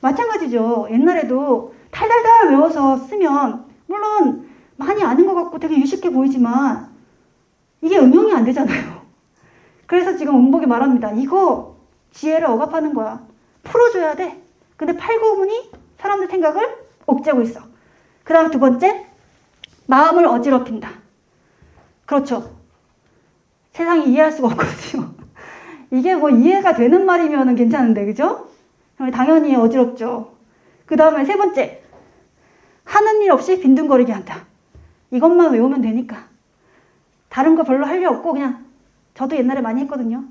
마찬가지죠. 옛날에도 달달달 외워서 쓰면 물론 많이 아는 것 같고 되게 유식해 보이지만 이게 응용이 안 되잖아요. 그래서 지금 원복이 말합니다. 이거 지혜를 억압하는 거야. 풀어줘야 돼. 근데 팔고문이 사람들 생각을 옥죄고 있어. 그 다음 두 번째, 마음을 어지럽힌다. 그렇죠. 세상이 이해할 수가 없거든요. 이게 뭐 이해가 되는 말이면 괜찮은데, 그죠? 당연히 어지럽죠. 그 다음에 세 번째, 하는 일 없이 빈둥거리게 한다. 이것만 외우면 되니까. 다른 거 별로 할 일 없고 그냥 저도 옛날에 많이 했거든요.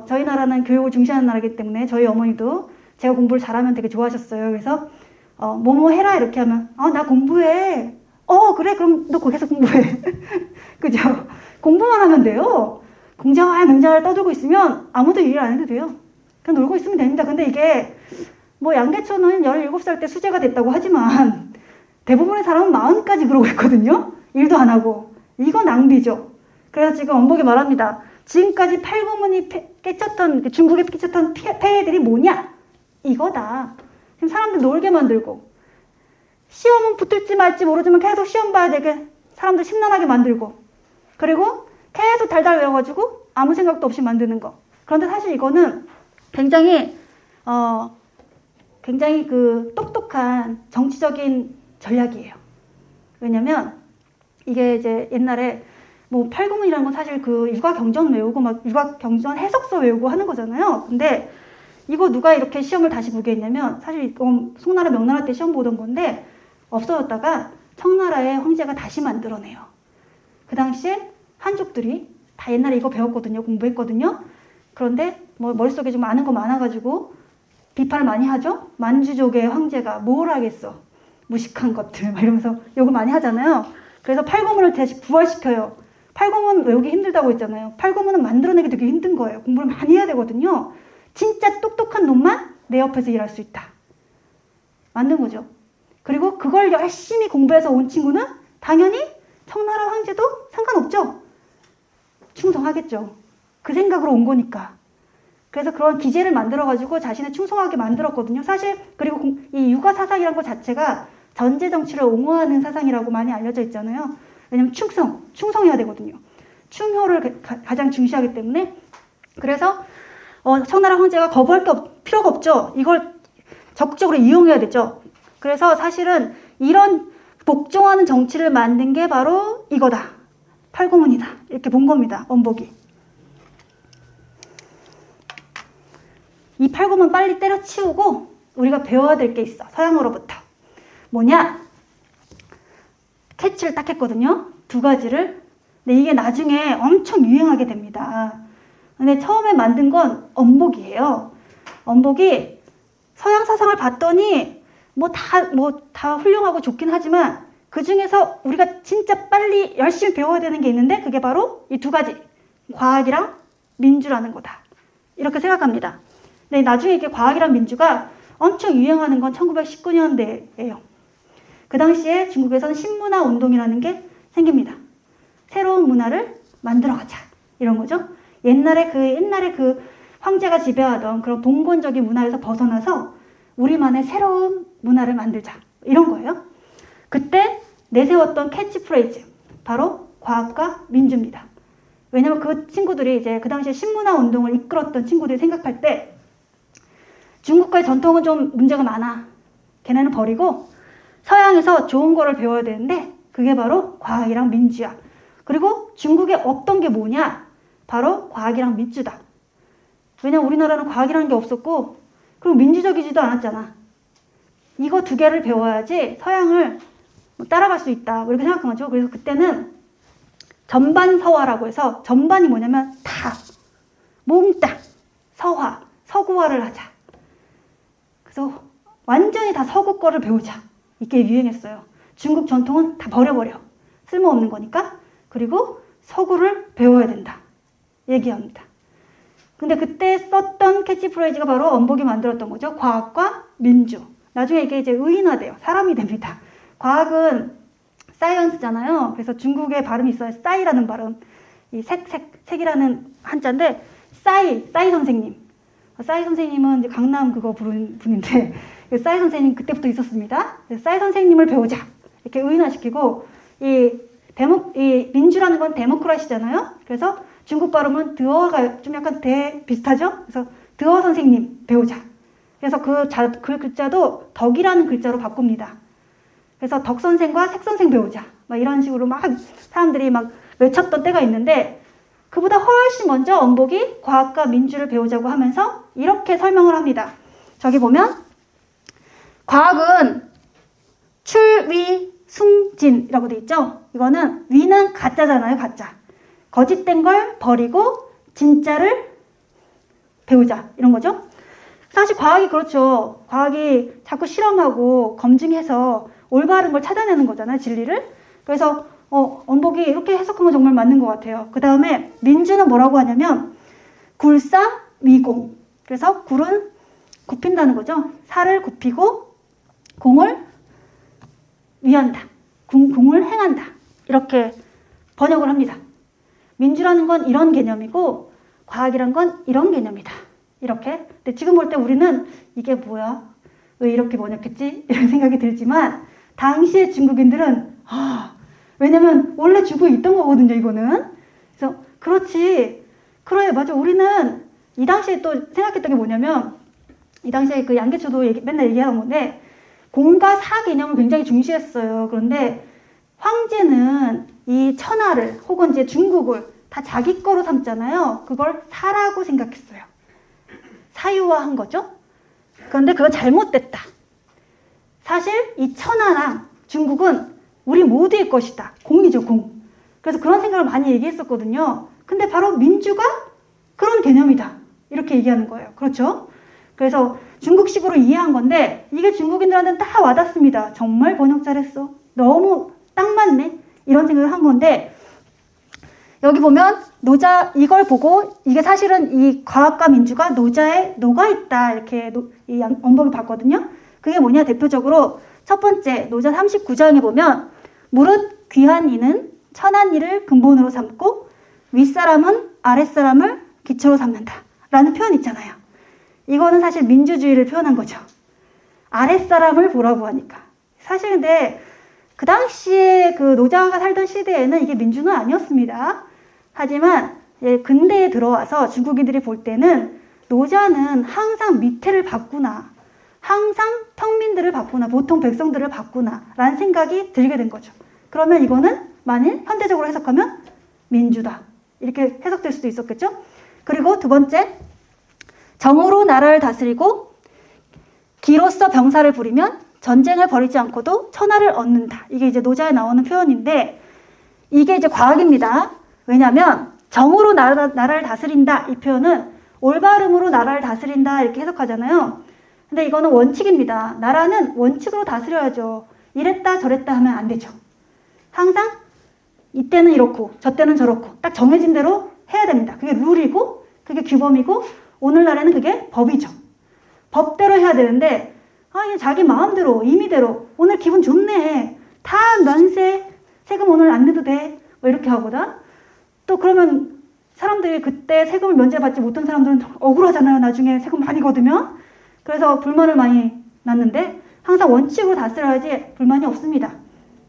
저희 나라는 교육을 중시하는 나라이기 때문에 저희 어머니도 제가 공부를 잘하면 되게 좋아하셨어요. 그래서 뭐뭐 해라 이렇게 하면 나 공부해. 그래 그럼 너 거기서 공부해. 그죠? 공부만 하면 돼요. 공자와 맹자를 떠들고 있으면 아무도 일 안 해도 돼요. 그냥 놀고 있으면 됩니다. 근데 이게 뭐 양계초는 17살 때 수재가 됐다고 하지만 대부분의 사람은 40까지 그러고 있거든요. 일도 안 하고. 이거 낭비죠. 그래서 지금 원복이 말합니다. 지금까지 팔고문이 깨쳤던 중국에 끼쳤던 폐해들이 뭐냐? 이거다. 지금 사람들 놀게 만들고 시험은 붙을지 말지 모르지만 계속 시험 봐야 되게 사람들 심란하게 만들고 그리고 계속 달달 외워가지고 아무 생각도 없이 만드는 거. 그런데 사실 이거는 굉장히 그 똑똑한 정치적인 전략이에요. 왜냐면 이게 이제 옛날에 뭐 팔고문이라는 건 사실 그 육아경전 외우고 막 육아경전 해석서 외우고 하는 거잖아요. 근데 이거 누가 이렇게 시험을 다시 보게 했냐면 사실 이건 송나라 명나라 때 시험 보던 건데 없어졌다가 청나라의 황제가 다시 만들어내요. 그 당시에 한족들이 다 옛날에 이거 배웠거든요. 공부했거든요. 그런데 뭐 머릿속에 좀 아는 거 많아가지고 비판을 많이 하죠. 만주족의 황제가 뭘 하겠어. 무식한 것들 막 이러면서 욕을 많이 하잖아요. 그래서 팔고문을 다시 부활시켜요. 팔고문 외우기 힘들다고 했잖아요. 팔고문은 만들어내기 되게 힘든 거예요. 공부를 많이 해야 되거든요. 진짜 똑똑한 놈만 내 옆에서 일할 수 있다. 만든 거죠. 그리고 그걸 열심히 공부해서 온 친구는 당연히 청나라 황제도 상관없죠. 충성하겠죠. 그 생각으로 온 거니까. 그래서 그런 기제를 만들어가지고 자신을 충성하게 만들었거든요. 사실 그리고 이 육아 사상이라는 것 자체가 전제 정치를 옹호하는 사상이라고 많이 알려져 있잖아요. 왜냐면 충성해야 되거든요. 충효를 가장 중시하기 때문에. 그래서 청나라 황제가 거부할 필요가 없죠. 이걸 적극적으로 이용해야 되죠. 그래서 사실은 이런 복종하는 정치를 만든 게 바로 이거다. 팔고문이다. 이렇게 본 겁니다. 원복이. 이 팔고문 빨리 때려치우고 우리가 배워야 될 게 있어. 서양으로부터. 뭐냐? 캐치를 딱 했거든요. 두 가지를. 근데 이게 나중에 엄청 유행하게 됩니다. 근데 처음에 만든 건 원복이에요. 원복이 서양 사상을 봤더니 뭐 다 훌륭하고 좋긴 하지만 그 중에서 우리가 진짜 빨리 열심히 배워야 되는 게 있는데 그게 바로 이 두 가지. 과학이랑 민주라는 거다. 이렇게 생각합니다. 근데 나중에 이게 과학이랑 민주가 엄청 유행하는 건 1919년대예요. 그 당시에 중국에서는 신문화 운동이라는 게 생깁니다. 새로운 문화를 만들어가자. 이런 거죠. 옛날에 그 황제가 지배하던 그런 봉건적인 문화에서 벗어나서 우리만의 새로운 문화를 만들자. 이런 거예요. 그때 내세웠던 캐치프레이즈. 바로 과학과 민주입니다. 왜냐면 그 친구들이 이제 그 당시에 신문화 운동을 이끌었던 친구들이 생각할 때 중국과의 전통은 좀 문제가 많아. 걔네는 버리고 서양에서 좋은 거를 배워야 되는데 그게 바로 과학이랑 민주야. 그리고 중국에 없던 게 뭐냐? 바로 과학이랑 민주다. 왜냐면 우리나라는 과학이라는 게 없었고 그리고 민주적이지도 않았잖아. 이거 두 개를 배워야지 서양을 따라갈 수 있다. 이렇게 생각한 거죠. 그래서 그때는 전반서화라고 해서 전반이 뭐냐면 다 몽땅 서화, 서구화를 하자. 그래서 완전히 다 서구 거를 배우자. 이게 유행했어요. 중국 전통은 다 버려버려. 쓸모없는 거니까. 그리고 서구를 배워야 된다. 얘기합니다. 근데 그때 썼던 캐치프레이즈가 바로 원복이 만들었던 거죠. 과학과 민주. 나중에 이게 이제 의인화돼요. 사람이 됩니다. 과학은 사이언스잖아요. 그래서 중국의 발음이 있어요. 싸이라는 발음. 이 색이라는 한자인데 싸이 선생님. 싸이 선생님은 이제 강남 그거 부른 분인데 싸이 선생님 그때부터 있었습니다. 싸이 선생님을 배우자. 이렇게 의인화시키고 이 민주라는 건 데모크라시잖아요. 그래서 중국 발음은 드어가 좀 약간 비슷하죠? 그래서 드어 선생님 배우자. 그래서 그 글자도 덕이라는 글자로 바꿉니다. 그래서 덕 선생과 색 선생 배우자. 막 이런 식으로 막 사람들이 막 외쳤던 때가 있는데 그보다 훨씬 먼저 원복이 과학과 민주를 배우자고 하면서 이렇게 설명을 합니다. 저기 보면 과학은 출위 숭진이라고 돼 있죠. 이거는 위는 가짜잖아요. 가짜. 거짓된 걸 버리고 진짜를 배우자. 이런 거죠. 사실 과학이 그렇죠. 과학이 자꾸 실험하고 검증해서 올바른 걸 찾아내는 거잖아요. 진리를. 그래서 원복이 이렇게 해석한 건 정말 맞는 것 같아요. 그 다음에 민주는 뭐라고 하냐면 굴사위공. 그래서 굴은 굽힌다는 거죠. 살을 굽히고 공을 위한다. 공을 행한다. 이렇게 번역을 합니다. 민주라는 건 이런 개념이고 과학이란 건 이런 개념이다. 이렇게. 근데 지금 볼 때 우리는 이게 뭐야? 왜 이렇게 번역했지? 이런 생각이 들지만 당시의 중국인들은 왜냐면 원래 주고 있던 거거든요. 이거는. 그래서 그렇지. 그래 맞아. 우리는 이 당시에 또 생각했던 게 뭐냐면 이 당시에 그 양계초도 맨날 얘기하는 건데 공과 사 개념을 굉장히 중시했어요. 그런데 황제는 이 천하를 혹은 이제 중국을 다 자기 거로 삼잖아요. 그걸 사라고 생각했어요. 사유화한 거죠. 그런데 그거 잘못됐다. 사실 이 천하랑 중국은 우리 모두의 것이다. 공이죠, 공. 그래서 그런 생각을 많이 얘기했었거든요. 근데 바로 민주가 그런 개념이다. 이렇게 얘기하는 거예요. 그렇죠? 그래서 중국식으로 이해한 건데 이게 중국인들한테는 다 와닿습니다. 정말 번역 잘했어. 너무 딱 맞네. 이런 생각을 한 건데 여기 보면 노자 이걸 보고 이게 사실은 이 과학과 민주가 노자에 녹아있다. 이렇게 이 원복을 봤거든요. 그게 뭐냐 대표적으로 첫 번째 노자 39장에 보면 무릇 귀한 이는 천한 이를 근본으로 삼고 윗사람은 아랫사람을 기초로 삼는다. 라는 표현 있잖아요. 이거는 사실 민주주의를 표현한 거죠. 아랫사람을 보라고 하니까. 사실 근데 그 당시에 그 노자가 살던 시대에는 이게 민주는 아니었습니다. 하지만 근대에 들어와서 중국인들이 볼 때는 노자는 항상 밑에를 봤구나, 항상 평민들을 봤구나, 보통 백성들을 봤구나 라는 생각이 들게 된 거죠. 그러면 이거는 만일 현대적으로 해석하면 민주다 이렇게 해석될 수도 있었겠죠. 그리고 두 번째, 정으로 나라를 다스리고 기로써 병사를 부리면 전쟁을 벌이지 않고도 천하를 얻는다. 이게 이제 노자에 나오는 표현인데 이게 이제 과학입니다. 왜냐하면 정으로 나라를 다스린다 이 표현은 올바름으로 나라를 다스린다 이렇게 해석하잖아요. 근데 이거는 원칙입니다. 나라는 원칙으로 다스려야죠. 이랬다 저랬다 하면 안 되죠. 항상 이때는 이렇고 저때는 저렇고 딱 정해진 대로 해야 됩니다. 그게 룰이고 그게 규범이고 오늘날에는 그게 법이죠. 법대로 해야 되는데 자기 마음대로 임의대로 오늘 기분 좋네 다 면세 세금 오늘 안 내도 돼 뭐 이렇게 하거든. 또 그러면 사람들이 그때 세금을 면제받지 못한 사람들은 억울하잖아요. 나중에 세금 많이 거두면. 그래서 불만을 많이 났는데 항상 원칙으로 다스려야지 불만이 없습니다.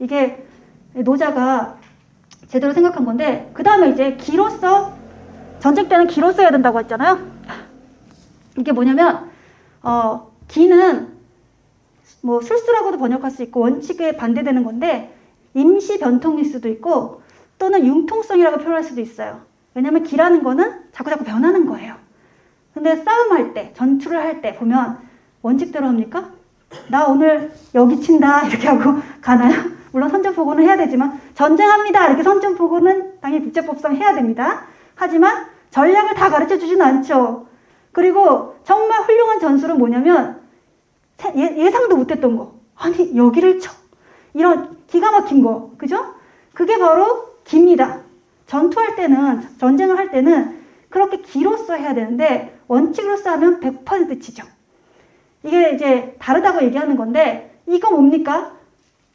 이게 노자가 제대로 생각한 건데 그 다음에 이제 기로써 전쟁 때는 기로써 해야 된다고 했잖아요. 이게 뭐냐면 기는 뭐 술수라고도 번역할 수 있고 원칙에 반대되는 건데 임시 변통일 수도 있고 또는 융통성이라고 표현할 수도 있어요. 왜냐면 기라는 거는 자꾸 변하는 거예요. 근데 싸움할 때, 전투를 할 때 보면 원칙대로 합니까? 나 오늘 여기 친다 이렇게 하고 가나요? 물론 선전포고는 해야 되지만 전쟁합니다 이렇게 선전포고는 당연히 국제법상 해야 됩니다. 하지만 전략을 다 가르쳐 주지는 않죠. 그리고 정말 훌륭한 전술은 뭐냐면 예상도 못했던 거. 아니 여기를 쳐. 이런 기가 막힌 거. 그죠? 그게 바로 기입니다. 전투할 때는 전쟁을 할 때는 그렇게 기로써 해야 되는데 원칙으로서 하면 100% 치죠. 이게 이제 다르다고 얘기하는 건데 이거 뭡니까?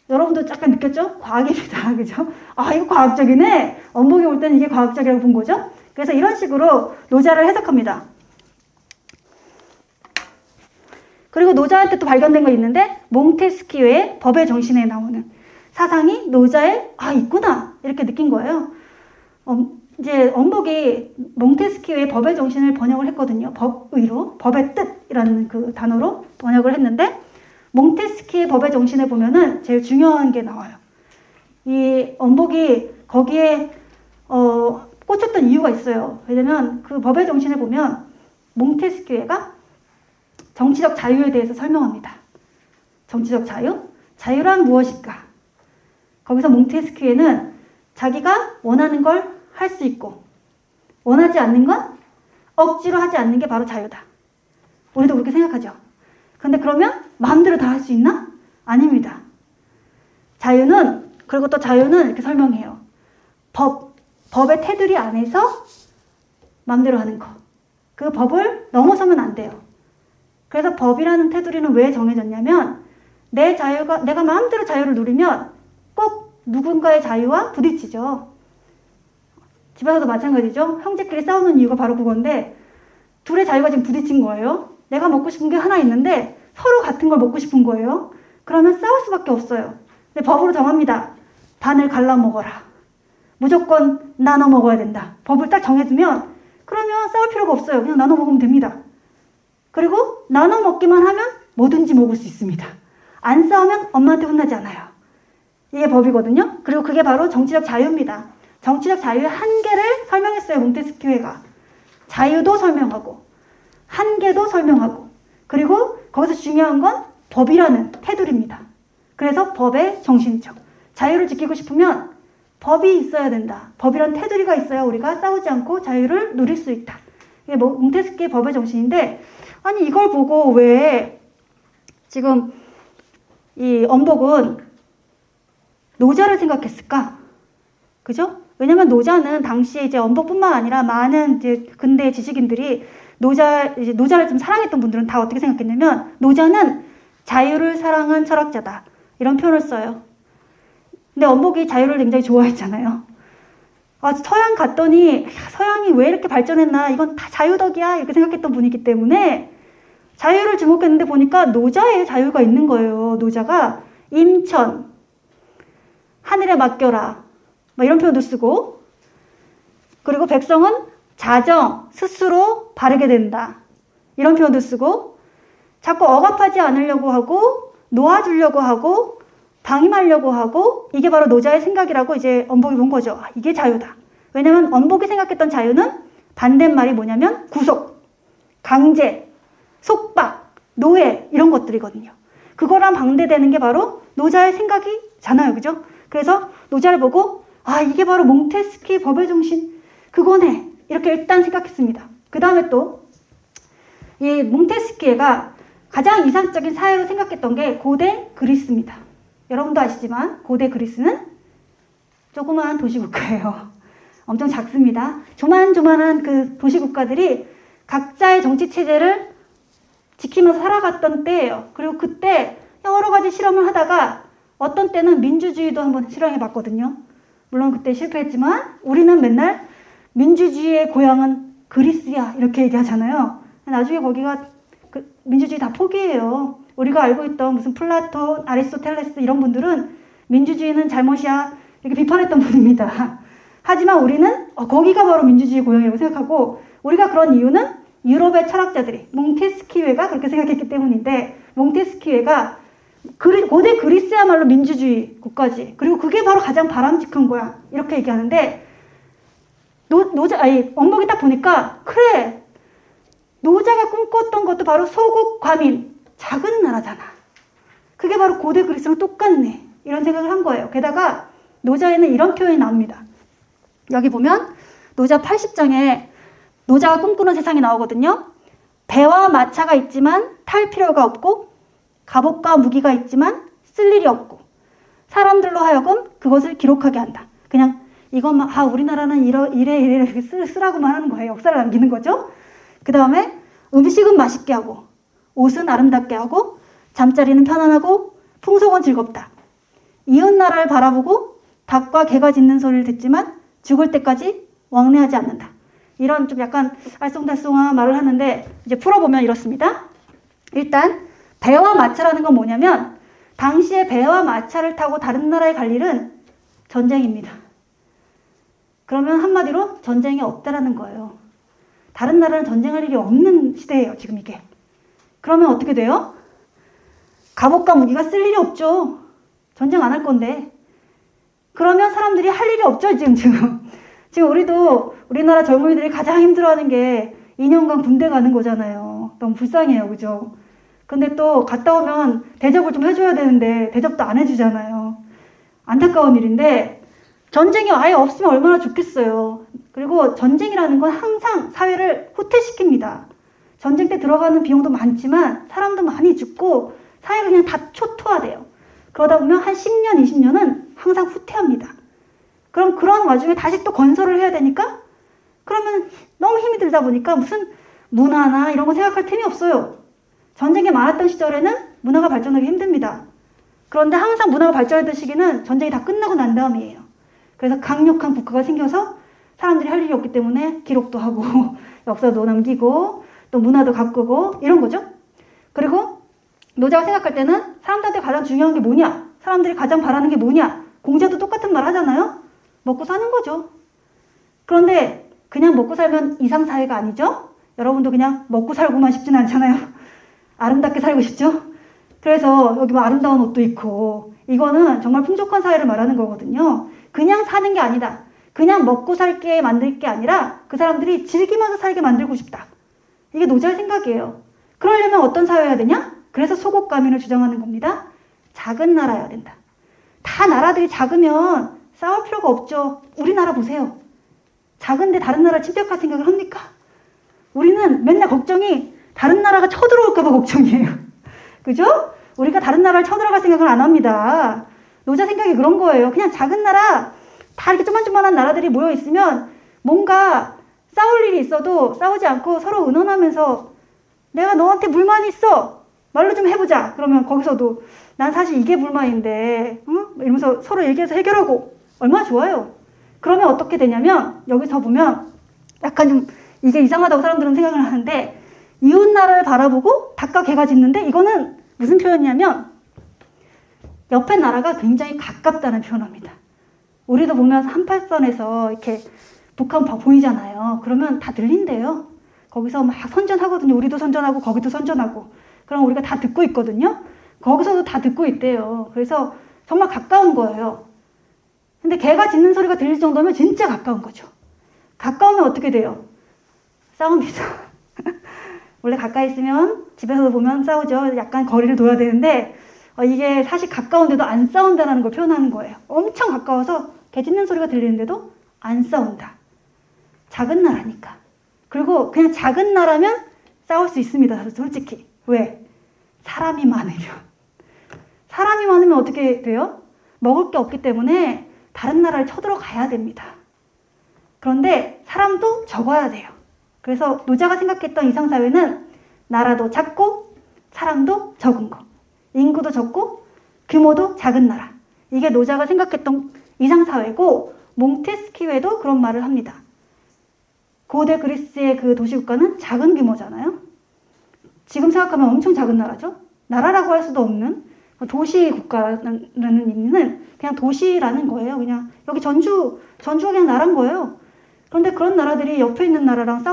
여러분도 약간 느꼈죠? 과학입니다. 그죠? 이거 과학적이네. 원복이 올 때는 이게 과학적이라고 본 거죠. 그래서 이런 식으로 노자를 해석합니다. 그리고 노자한테 또 발견된 거 있는데 몽테스키유의 법의 정신에 나오는 사상이 노자에 있구나 이렇게 느낀 거예요. 이제 원복이 몽테스키유의 법의 정신을 번역을 했거든요. 법의로 법의 뜻이라는 그 단어로 번역을 했는데 몽테스키의 법의 정신에 보면은 제일 중요한 게 나와요. 이 원복이 거기에 꽂혔던 이유가 있어요. 왜냐면 그 법의 정신을 보면 몽테스키유가 정치적 자유에 대해서 설명합니다. 정치적 자유? 자유란 무엇일까? 거기서 몽테스키유는 자기가 원하는 걸 할 수 있고 원하지 않는 건 억지로 하지 않는 게 바로 자유다. 우리도 그렇게 생각하죠. 근데 그러면 마음대로 다 할 수 있나? 아닙니다. 자유는 그리고 또 자유는 이렇게 설명해요. 법의 테두리 안에서 마음대로 하는 거. 그 법을 넘어서면 안 돼요. 그래서 법이라는 테두리는 왜 정해졌냐면 내가 마음대로 자유를 누리면 꼭 누군가의 자유와 부딪히죠. 집에서도 마찬가지죠. 형제끼리 싸우는 이유가 바로 그건데 둘의 자유가 지금 부딪힌 거예요. 내가 먹고 싶은 게 하나 있는데 서로 같은 걸 먹고 싶은 거예요. 그러면 싸울 수밖에 없어요. 근데 법으로 정합니다. 반을 갈라 먹어라. 무조건 나눠 먹어야 된다. 법을 딱 정해두면 그러면 싸울 필요가 없어요. 그냥 나눠 먹으면 됩니다. 그리고 나눠 먹기만 하면 뭐든지 먹을 수 있습니다. 안 싸우면 엄마한테 혼나지 않아요. 이게 법이거든요. 그리고 그게 바로 정치적 자유입니다. 정치적 자유의 한계를 설명했어요. 몽테스키유가. 자유도 설명하고 한계도 설명하고 그리고 거기서 중요한 건 법이라는 테두리입니다. 그래서 법의 정신이죠. 자유를 지키고 싶으면 법이 있어야 된다. 법이란 테두리가 있어야 우리가 싸우지 않고 자유를 누릴 수 있다. 이게 몽테스키의 법의 정신인데 아니 이걸 보고 왜 지금 이 원복은 노자를 생각했을까? 그죠? 왜냐면 노자는 당시에 이제 원복뿐만 아니라 많은 이제 근대 지식인들이 노자를 좀 사랑했던 분들은 다 어떻게 생각했냐면 노자는 자유를 사랑한 철학자다. 이런 표현을 써요. 근데 원복이 자유를 굉장히 좋아했잖아요. 서양 갔더니 서양이 왜 이렇게 발전했나 이건 다 자유 덕이야 이렇게 생각했던 분이기 때문에 자유를 주목했는데 보니까 노자의 자유가 있는 거예요. 노자가 임천, 하늘에 맡겨라 뭐 이런 표현도 쓰고 그리고 백성은 자정, 스스로 바르게 된다. 이런 표현도 쓰고 자꾸 억압하지 않으려고 하고 놓아주려고 하고 방임하려고 하고 이게 바로 노자의 생각이라고 이제 엄복이 본 거죠. 아, 이게 자유다. 왜냐면 엄복이 생각했던 자유는 반대말이 뭐냐면 구속, 강제, 속박, 노예 이런 것들이거든요. 그거랑 반대되는 게 바로 노자의 생각이잖아요. 그죠? 그래서 노자를 보고 아 이게 바로 몽테스키의 법의 정신 그거네 이렇게 일단 생각했습니다. 그 다음에 또 이 몽테스키가 가장 이상적인 사회로 생각했던 게 고대 그리스입니다. 여러분도 아시지만 고대 그리스는 조그마한 도시국가예요. 엄청 작습니다. 조만조만한 그 도시국가들이 각자의 정치체제를 지키면서 살아갔던 때예요. 그리고 그때 여러 가지 실험을 하다가 어떤 때는 민주주의도 한번 실험해봤거든요. 물론 그때 실패했지만 우리는 맨날 민주주의의 고향은 그리스야 이렇게 얘기하잖아요. 나중에 거기가 그 민주주의 다 포기해요. 우리가 알고 있던 무슨 플라톤, 아리스토텔레스 이런 분들은 민주주의는 잘못이야 이렇게 비판했던 분입니다. 하지만 우리는 거기가 바로 민주주의 고향이라고 생각하고 우리가 그런 이유는 유럽의 철학자들이 몽테스키웨가 그렇게 생각했기 때문인데 몽테스키웨가 고대 그리스야말로 민주주의 국가지. 그리고 그게 바로 가장 바람직한 거야. 이렇게 얘기하는데 엄복이 딱 보니까 그래 노자가 꿈꿨던 것도 바로 소국 과민 작은 나라잖아. 그게 바로 고대 그리스랑 똑같네. 이런 생각을 한 거예요. 게다가 노자에는 이런 표현이 나옵니다. 여기 보면 노자 80장에 노자가 꿈꾸는 세상이 나오거든요. 배와 마차가 있지만 탈 필요가 없고 갑옷과 무기가 있지만 쓸 일이 없고 사람들로 하여금 그것을 기록하게 한다. 그냥 이것만 우리나라는 이래 쓰라고만 하는 거예요. 역사를 남기는 거죠. 그 다음에 음식은 맛있게 하고 옷은 아름답게 하고 잠자리는 편안하고 풍속은 즐겁다. 이웃나라를 바라보고 닭과 개가 짖는 소리를 듣지만 죽을 때까지 왕래하지 않는다. 이런 좀 약간 알쏭달쏭한 말을 하는데 이제 풀어보면 이렇습니다. 일단 배와 마차라는 건 뭐냐면 당시에 배와 마차를 타고 다른 나라에 갈 일은 전쟁입니다. 그러면 한마디로 전쟁이 없다라는 거예요. 다른 나라는 전쟁할 일이 없는 시대예요. 지금 이게. 그러면 어떻게 돼요? 갑옷과 무기가 쓸 일이 없죠. 전쟁 안 할 건데. 그러면 사람들이 할 일이 없죠. 지금 우리나라 젊은이들이 가장 힘들어하는 게 2년간 군대 가는 거잖아요. 너무 불쌍해요. 그죠? 근데 또 갔다 오면 대접을 좀 해줘야 되는데 대접도 안 해주잖아요. 안타까운 일인데 전쟁이 아예 없으면 얼마나 좋겠어요. 그리고 전쟁이라는 건 항상 사회를 후퇴시킵니다. 전쟁 때 들어가는 비용도 많지만 사람도 많이 죽고 사회가 그냥 다 초토화돼요. 그러다 보면 한 10년, 20년은 항상 후퇴합니다. 그럼 그런 와중에 다시 또 건설을 해야 되니까 그러면 너무 힘이 들다 보니까 무슨 문화나 이런 거 생각할 틈이 없어요. 전쟁이 많았던 시절에는 문화가 발전하기 힘듭니다. 그런데 항상 문화가 발전했던 시기는 전쟁이 다 끝나고 난 다음이에요. 그래서 강력한 국가가 생겨서 사람들이 할 일이 없기 때문에 기록도 하고 역사도 남기고 또 문화도 가꾸고 이런 거죠. 그리고 노자가 생각할 때는 사람들한테 가장 중요한 게 뭐냐? 사람들이 가장 바라는 게 뭐냐? 공자도 똑같은 말 하잖아요. 먹고 사는 거죠. 그런데 그냥 먹고 살면 이상사회가 아니죠? 여러분도 그냥 먹고 살고만 싶진 않잖아요. 아름답게 살고 싶죠? 그래서 여기 뭐 아름다운 옷도 있고 이거는 정말 풍족한 사회를 말하는 거거든요. 그냥 사는 게 아니다. 그냥 먹고 살게 만들 게 아니라 그 사람들이 즐기면서 살게 만들고 싶다. 이게 노자의 생각이에요. 그러려면 어떤 사회여야 되냐? 그래서 소국가민을 주장하는 겁니다. 작은 나라여야 된다. 다 나라들이 작으면 싸울 필요가 없죠. 우리나라 보세요. 작은데 다른 나라를 침략할 생각을 합니까? 우리는 맨날 걱정이 다른 나라가 쳐들어올까 봐 걱정이에요. 그죠? 우리가 다른 나라를 쳐들어갈 생각을 안 합니다. 노자 생각이 그런 거예요. 그냥 작은 나라, 다 이렇게 조만조만한 나라들이 모여 있으면 뭔가 싸울 일이 있어도 싸우지 않고 서로 의논하면서 내가 너한테 불만이 있어. 말로 좀 해보자. 그러면 거기서도 난 사실 이게 불만인데 응? 이러면서 서로 얘기해서 해결하고 얼마나 좋아요. 그러면 어떻게 되냐면 여기서 보면 약간 좀 이게 이상하다고 사람들은 생각을 하는데 이웃 나라를 바라보고 닭과 개가 짖는데 이거는 무슨 표현이냐면 옆에 나라가 굉장히 가깝다는 표현합니다. 우리도 보면 한팔선에서 이렇게 북한 보이잖아요. 그러면 다 들린대요. 거기서 막 선전하거든요. 우리도 선전하고 거기도 선전하고. 그럼 우리가 다 듣고 있거든요. 거기서도 다 듣고 있대요. 그래서 정말 가까운 거예요. 근데 개가 짖는 소리가 들릴 정도면 진짜 가까운 거죠. 가까우면 어떻게 돼요? 싸웁니다. 원래 가까이 있으면 집에서도 보면 싸우죠. 약간 거리를 둬야 되는데 이게 사실 가까운데도 안 싸운다는 걸 표현하는 거예요. 엄청 가까워서 개 짖는 소리가 들리는데도 안 싸운다. 작은 나라니까. 그리고 그냥 작은 나라면 싸울 수 있습니다. 솔직히. 왜? 사람이 많으면. 사람이 많으면 어떻게 돼요? 먹을 게 없기 때문에 다른 나라를 쳐들어가야 됩니다. 그런데 사람도 적어야 돼요. 그래서 노자가 생각했던 이상사회는 나라도 작고 사람도 적은 거. 인구도 적고 규모도 작은 나라. 이게 노자가 생각했던 이상사회고 몽테스키웨도 그런 말을 합니다. 고대 그리스의 그 도시국가는 작은 규모잖아요. 지금 생각하면 엄청 작은 나라죠. 나라라고 할 수도 없는 도시국가라는 의미는 그냥 도시라는 거예요. 그냥 여기 전주가 그냥 나라인 거예요. 그런데 그런 나라들이 옆에 있는 나라랑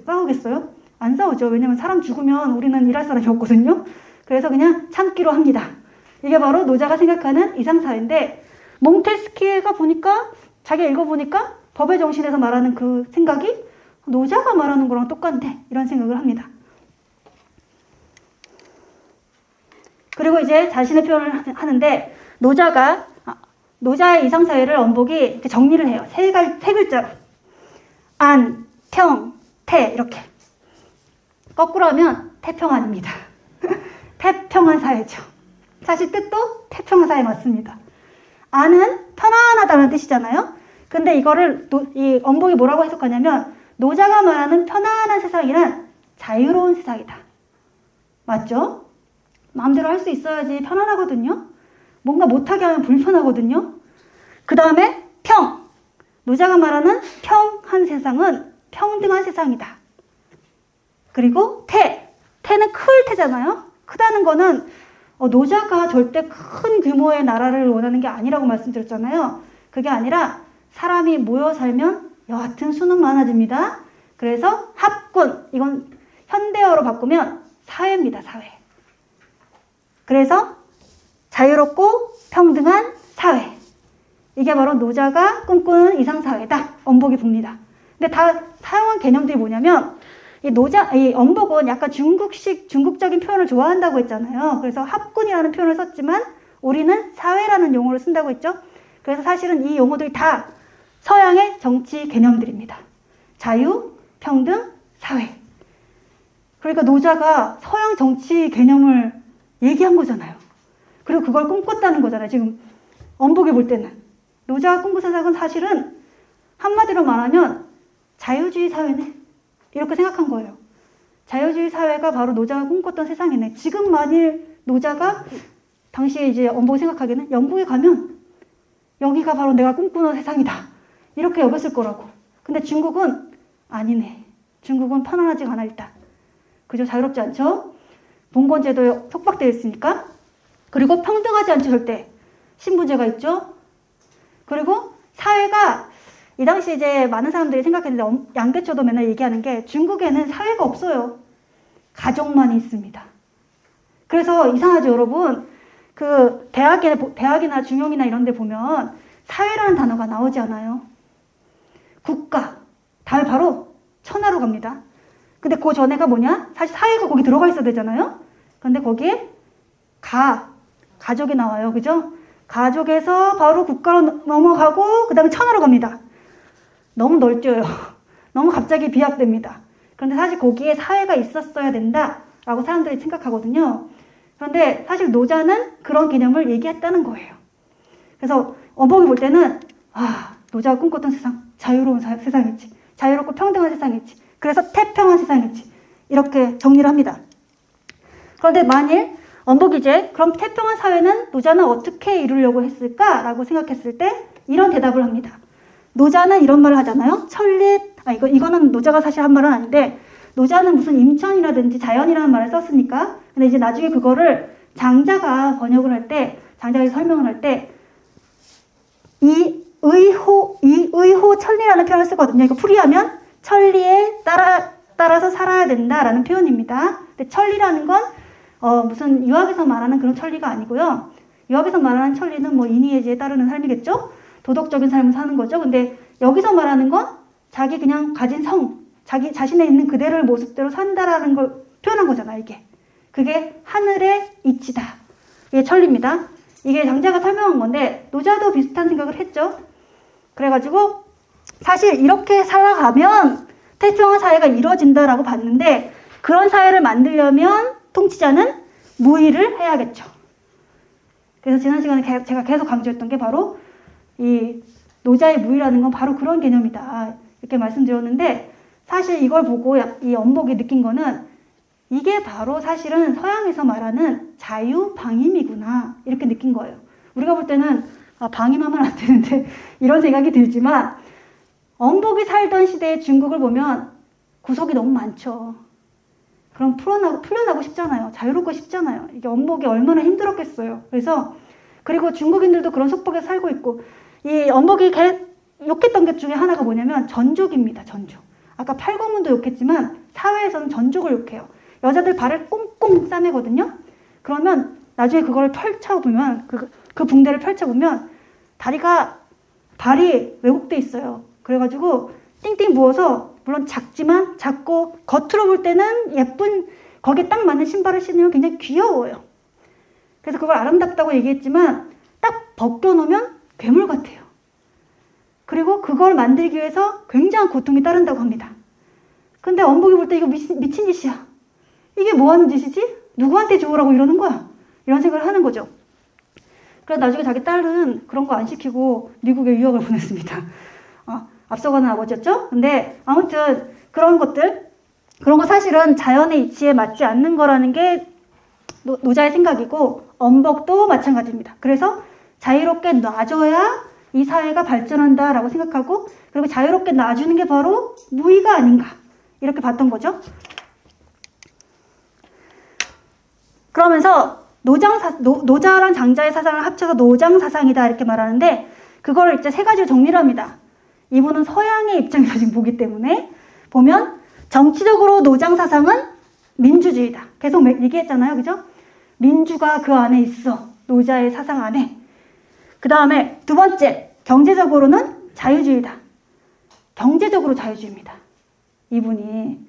싸우겠어요? 안 싸우죠. 왜냐면 사람 죽으면 우리는 일할 사람이 없거든요. 그래서 그냥 참기로 합니다. 이게 바로 노자가 생각하는 이상사회인데 몽테스키에가 보니까 자기가 읽어보니까 법의 정신에서 말하는 그 생각이 노자가 말하는 거랑 똑같네. 이런 생각을 합니다. 그리고 이제 자신의 표현을 하는데 노자의 이상사회를 엄복이 이렇게 정리를 해요. 세 글자로. 안, 평, 태 이렇게. 거꾸로 하면 태평안입니다. 태평한 사회죠. 사실 뜻도 태평한 사회 맞습니다. 안은 편안하다는 뜻이잖아요. 근데 이거를 이 엄복이 뭐라고 해석하냐면 노자가 말하는 편안한 세상이란 자유로운 세상이다. 맞죠? 마음대로 할 수 있어야지 편안하거든요. 뭔가 못하게 하면 불편하거든요. 그 다음에 평. 노자가 말하는 평한 세상은 평등한 세상이다. 그리고 태. 태는 클 태잖아요. 크다는 거는 노자가 절대 큰 규모의 나라를 원하는 게 아니라고 말씀드렸잖아요. 그게 아니라 사람이 모여 살면 여하튼 수는 많아집니다. 그래서 합군. 이건 현대어로 바꾸면 사회입니다. 사회. 그래서 자유롭고 평등한 사회. 이게 바로 노자가 꿈꾸는 이상사회다. 엄복이 봅니다. 근데 다 사용한 개념들이 뭐냐면 이 엄복은 약간 중국적인 표현을 좋아한다고 했잖아요. 그래서 합군이라는 표현을 썼지만 우리는 사회라는 용어를 쓴다고 했죠. 그래서 사실은 이 용어들이 다 서양의 정치 개념들입니다. 자유, 평등, 사회. 그러니까 노자가 서양 정치 개념을 얘기한 거잖아요. 그리고 그걸 꿈꿨다는 거잖아요. 지금 엄복이 볼 때는. 노자가 꿈꾼 세상은 사실은 한마디로 말하면 자유주의 사회네. 이렇게 생각한 거예요. 자유주의 사회가 바로 노자가 꿈꿨던 세상이네. 지금 만일 노자가 당시에 이제 엄복이 생각하기에는 영국에 가면 여기가 바로 내가 꿈꾸는 세상이다. 이렇게 여겼을 거라고. 근데 중국은 아니네. 중국은 편안하지가 않아 일단. 그죠? 자유롭지 않죠? 봉건제도에 속박되어 있으니까. 그리고 평등하지 않죠 절대. 신분제가 있죠. 그리고 사회가 이 당시 이제 많은 사람들이 생각했는데 양배초도 맨날 얘기하는 게 중국에는 사회가 없어요. 가족만 있습니다. 그래서 이상하죠 여러분. 그 대학이나 중용이나 이런 데 보면 사회라는 단어가 나오지 않아요. 국가. 다음에 바로 천하로 갑니다. 근데 그 전에가 뭐냐? 사실 사회가 거기 들어가 있어야 되잖아요. 근데 거기에 가족이 나와요. 그죠? 가족에서 바로 국가로 넘어가고 그 다음에 천하로 갑니다. 너무 넓죠요. 너무 갑자기 비약됩니다. 그런데 사실 거기에 사회가 있었어야 된다라고 사람들이 생각하거든요. 그런데 사실 노자는 그런 개념을 얘기했다는 거예요. 그래서 엄복이 볼 때는 노자가 꿈꿨던 세상, 자유로운 세상이지. 자유롭고 평등한 세상이지. 그래서 태평한 세상이지. 이렇게 정리를 합니다. 그런데 만일 엄복이 이제 그럼 태평한 사회는 노자는 어떻게 이루려고 했을까라고 생각했을 때 이런 대답을 합니다. 노자는 이런 말을 하잖아요. 이거는 노자가 사실 한 말은 아닌데 노자는 무슨 임천이라든지 자연이라는 말을 썼으니까. 근데 이제 나중에 그거를 장자가 번역을 할 때, 장자가 설명을 할 때 이 의호 천리라는 표현을 쓰거든요. 이거 풀이하면 천리에 따라 따라서 살아야 된다라는 표현입니다. 근데 천리라는 건 무슨 유학에서 말하는 그런 천리가 아니고요. 유학에서 말하는 천리는 뭐 인의예지에 따르는 삶이겠죠? 도덕적인 삶을 사는 거죠. 근데 여기서 말하는 건 자기 그냥 가진 자기 자신에 있는 그대로의 모습대로 산다라는 걸 표현한 거잖아, 이게. 그게 하늘의 이치다. 이게 천리입니다. 이게 장자가 설명한 건데 노자도 비슷한 생각을 했죠. 그래가지고 사실 이렇게 살아가면 태평한 사회가 이루어진다라고 봤는데 그런 사회를 만들려면 통치자는 무의를 해야겠죠. 그래서 지난 시간에 제가 계속 강조했던 게 바로 이 노자의 무의라는 건 바로 그런 개념이다. 이렇게 말씀드렸는데 사실 이걸 보고 이 엄복이 느낀 거는 이게 바로 사실은 서양에서 말하는 자유방임이구나 이렇게 느낀 거예요. 우리가 볼 때는 방임하면 안 되는데 이런 생각이 들지만 엄복이 살던 시대의 중국을 보면 구석이 너무 많죠. 그럼 풀려나고 싶잖아요. 자유롭고 싶잖아요. 이게 엄복이 얼마나 힘들었겠어요. 그리고 중국인들도 그런 속박에 살고 있고 이 엄복이 욕했던 것 중에 하나가 뭐냐면 전족입니다. 전족. 아까 팔거문도 욕했지만 사회에서는 전족을 욕해요. 여자들 발을 꽁꽁 싸매거든요. 그러면 나중에 그걸 펼쳐보면 그 붕대를 펼쳐보면 발이 왜곡돼 있어요. 그래가지고 띵띵 부어서 물론 작고 겉으로 볼 때는 예쁜 거기에 딱 맞는 신발을 신으면 굉장히 귀여워요. 그래서 그걸 아름답다고 얘기했지만 딱 벗겨놓으면 괴물 같아요. 그리고 그걸 만들기 위해서 굉장한 고통이 따른다고 합니다. 근데 엄복이 볼 때 이거 미친 짓이야. 이게 뭐 하는 짓이지? 누구한테 좋으라고 이러는 거야? 이런 생각을 하는 거죠. 그래서 나중에 자기 딸은 그런 거 안 시키고 미국에 유학을 보냈습니다. 앞서가는 아버지였죠? 근데 아무튼 그런 거 사실은 자연의 이치에 맞지 않는 거라는 게 노자의 생각이고 엄복도 마찬가지입니다. 그래서 자유롭게 놔줘야 이 사회가 발전한다라고 생각하고 그리고 자유롭게 놔주는 게 바로 무의가 아닌가 이렇게 봤던 거죠. 그러면서 노자랑 장자의 사상을 합쳐서 노장사상이다 이렇게 말하는데 그거를 이제 세 가지로 정리를 합니다. 이분은 서양의 입장에서 지금 보기 때문에 보면 정치적으로 노장사상은 민주주의다. 계속 얘기했잖아요. 그죠? 민주가 그 안에 있어. 노자의 사상 안에. 그 다음에 두 번째, 경제적으로는 자유주의다. 경제적으로 자유주의입니다. 이분이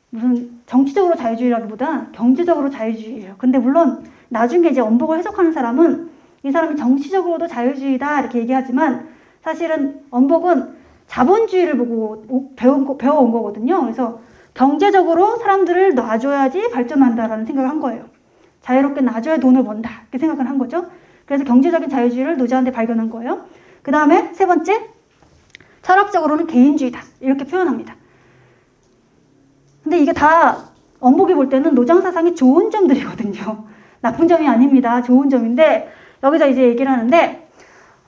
무슨 정치적으로 자유주의라기보다 경제적으로 자유주의예요. 근데 물론 나중에 이제 엄복을 해석하는 사람은 이 사람이 정치적으로도 자유주의다 이렇게 얘기하지만 사실은 엄복은 자본주의를 보고 배워온 거거든요. 그래서 경제적으로 사람들을 놔줘야지 발전한다라는 생각을 한 거예요. 자유롭게 놔줘야 돈을 번다 이렇게 생각을 한 거죠. 그래서 경제적인 자유주의를 노자한테 발견한 거예요. 그 다음에 세 번째, 철학적으로는 개인주의다 이렇게 표현합니다. 근데 이게 다 엄복이 볼 때는 노장사상이 좋은 점들이거든요. 나쁜 점이 아닙니다. 좋은 점인데 여기서 이제 얘기를 하는데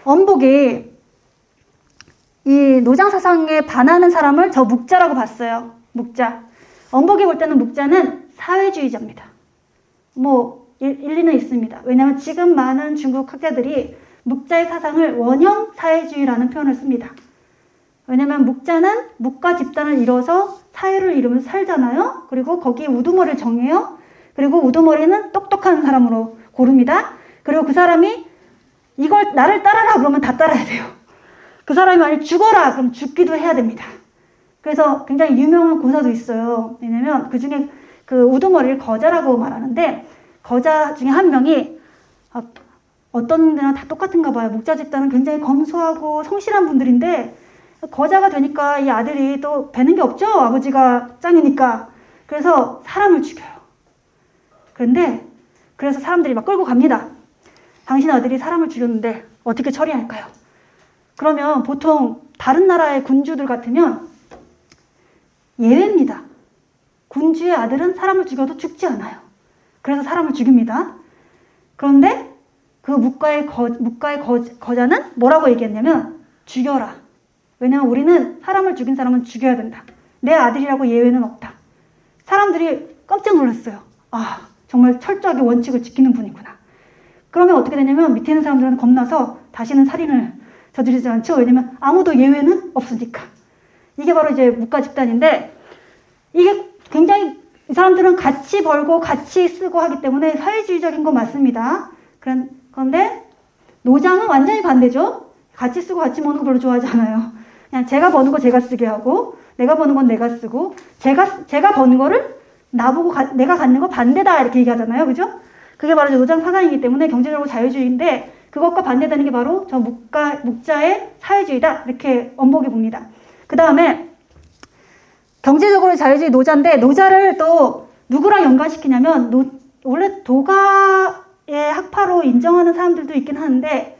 엄복이 이 노장사상에 반하는 사람을 저 묵자라고 봤어요. 묵자. 엄복이 볼 때는 묵자는 사회주의자입니다. 뭐 일리는 있습니다. 왜냐하면 지금 많은 중국 학자들이 묵자의 사상을 원형 사회주의라는 표현을 씁니다. 왜냐하면 묵자는 묵과 집단을 이뤄서 사회를 이루면서 살잖아요. 그리고 거기에 우두머리를 정해요. 그리고 우두머리는 똑똑한 사람으로 고릅니다. 그리고 그 사람이 이걸 나를 따라라 그러면 다 따라야 돼요. 그 사람이 만약 죽어라 그럼 죽기도 해야 됩니다. 그래서 굉장히 유명한 고사도 있어요. 왜냐면 그 중에 그 우두머리를 거자라고 말하는데 거자 중에 한 명이 어떤 데나 다 똑같은가 봐요. 묵자 집단은 굉장히 검소하고 성실한 분들인데 거자가 되니까 이 아들이 또 배는 게 없죠. 아버지가 짱이니까. 그래서 사람을 죽여요. 그래서 사람들이 막 끌고 갑니다. 당신 아들이 사람을 죽였는데 어떻게 처리할까요? 그러면 보통 다른 나라의 군주들 같으면 예외입니다. 군주의 아들은 사람을 죽여도 죽지 않아요. 그래서 사람을 죽입니다. 그런데 그 묵가의 거자는 뭐라고 얘기했냐면 죽여라. 왜냐면 우리는 사람을 죽인 사람은 죽여야 된다. 내 아들이라고 예외는 없다. 사람들이 깜짝 놀랐어요. 아, 정말 철저하게 원칙을 지키는 분이구나. 그러면 어떻게 되냐면 밑에 있는 사람들은 겁나서 다시는 살인을 저지르지 않죠. 왜냐면 아무도 예외는 없으니까. 이게 바로 이제 묵가 집단인데 이게 사람들은 같이 벌고 같이 쓰고 하기 때문에 사회주의적인 건 맞습니다. 그런데 노장은 완전히 반대죠. 같이 쓰고 같이 버는 거 별로 좋아하지 않아요. 그냥 제가 버는 거 제가 쓰게 하고 내가 버는 건 내가 쓰고 제가 버는 거를 나보고 내가 갖는 거 반대다 이렇게 얘기하잖아요. 그죠? 그게 바로 노장 사상이기 때문에 경제적으로 자유주의인데 그것과 반대되는 게 바로 저 묵자의 사회주의다 이렇게 엄복이 봅니다. 그 다음에 경제적으로 자유주의 노자인데 노자를 또 누구랑 연관시키냐면 원래 도가의 학파로 인정하는 사람들도 있긴 하는데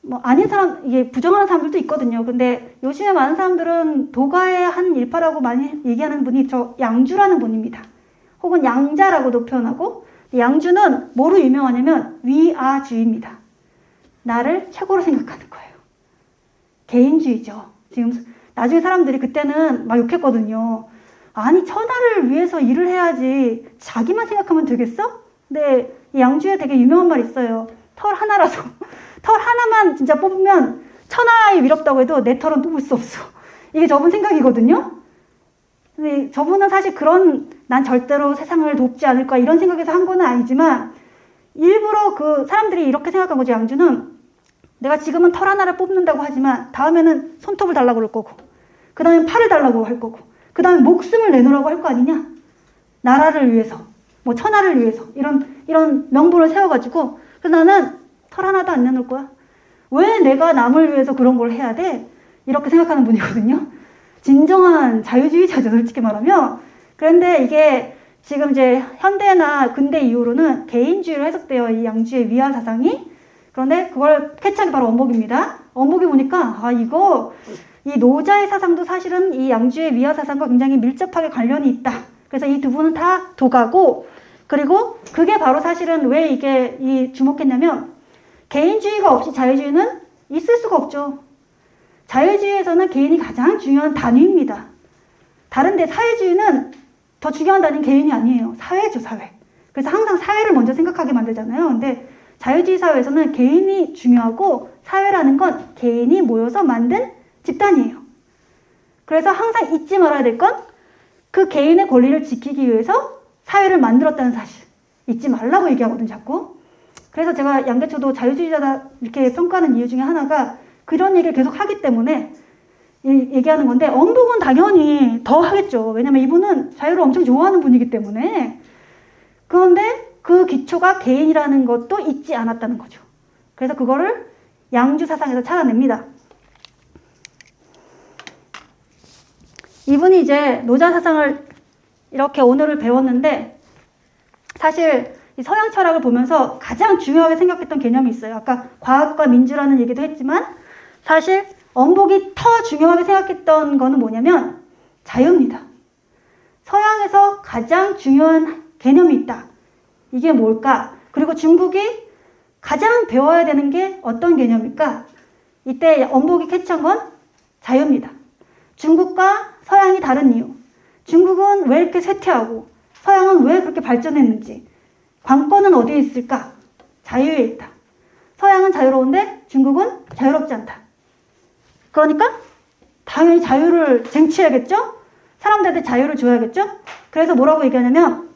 뭐 아닌 사람 이게 부정하는 사람들도 있거든요. 근데 요즘에 많은 사람들은 도가의 한 일파라고 많이 얘기하는 분이 저 양주라는 분입니다. 혹은 양자라고도 표현하고 양주는 뭐로 유명하냐면 위아주의입니다. 나를 최고로 생각하는 거예요. 개인주의죠. 지금 나중에 사람들이 그때는 막 욕했거든요. 아니 천하를 위해서 일을 해야지 자기만 생각하면 되겠어? 근데 이 양주에 되게 유명한 말 있어요. 털 하나라도 털 하나만 진짜 뽑으면 천하에 위롭다고 해도 내 털은 뽑을 수 없어. 이게 저분 생각이거든요. 근데 저분은 사실 난 절대로 세상을 돕지 않을 거야 이런 생각에서 한 건 아니지만 일부러 그 사람들이 이렇게 생각한 거죠. 양주는 내가 지금은 털 하나를 뽑는다고 하지만 다음에는 손톱을 달라고 그럴 거고 그 다음에 팔을 달라고 할 거고 그 다음에 목숨을 내놓으라고 할 거 아니냐. 나라를 위해서 뭐 천하를 위해서 이런 명분을 세워가지고 그래서 나는 털 하나도 안 내놓을 거야. 왜 내가 남을 위해서 그런 걸 해야 돼? 이렇게 생각하는 분이거든요. 진정한 자유주의자죠, 솔직히 말하면. 그런데 이게 지금 이제 현대나 근대 이후로는 개인주의로 해석돼요, 이 양주의 위아 사상이. 그런데 그걸 캐치한 게 바로 엄복입니다. 엄복이 보니까 이 노자의 사상도 사실은 이 양주의 위아 사상과 굉장히 밀접하게 관련이 있다. 그래서 이 두 분은 다 도가고 그리고 그게 바로 사실은 왜 이게 주목했냐면 개인주의가 없이 자유주의는 있을 수가 없죠. 자유주의에서는 개인이 가장 중요한 단위입니다. 다른데 사회주의는 더 중요한 단위는 개인이 아니에요. 사회죠, 사회. 그래서 항상 사회를 먼저 생각하게 만들잖아요. 근데 자유주의 사회에서는 개인이 중요하고 사회라는 건 개인이 모여서 만든 집단이에요. 그래서 항상 잊지 말아야 될 건 그 개인의 권리를 지키기 위해서 사회를 만들었다는 사실. 잊지 말라고 얘기하거든요, 자꾸. 그래서 제가 양계초도 자유주의자다 이렇게 평가하는 이유 중에 하나가 그런 얘기를 계속 하기 때문에 얘기하는 건데 엄복은 당연히 더 하겠죠. 왜냐면 이분은 자유를 엄청 좋아하는 분이기 때문에. 그런데 그 기초가 개인이라는 것도 잊지 않았다는 거죠. 그래서 그거를 양주 사상에서 찾아냅니다. 이분이 이제 노자 사상을 이렇게 오늘을 배웠는데 사실 이 서양 철학을 보면서 가장 중요하게 생각했던 개념이 있어요. 아까 과학과 민주라는 얘기도 했지만 사실 엄복이 더 중요하게 생각했던 거는 뭐냐면 자유입니다. 서양에서 가장 중요한 개념이 있다. 이게 뭘까? 그리고 중국이 가장 배워야 되는 게 어떤 개념일까? 이때 엄복이 캐치한 건 자유입니다. 중국과 서양이 다른 이유. 중국은 왜 이렇게 쇠퇴하고 서양은 왜 그렇게 발전했는지. 관건은 어디에 있을까? 자유에 있다. 서양은 자유로운데 중국은 자유롭지 않다. 그러니까 당연히 자유를 쟁취해야겠죠? 사람들한테 자유를 줘야겠죠? 그래서 뭐라고 얘기하냐면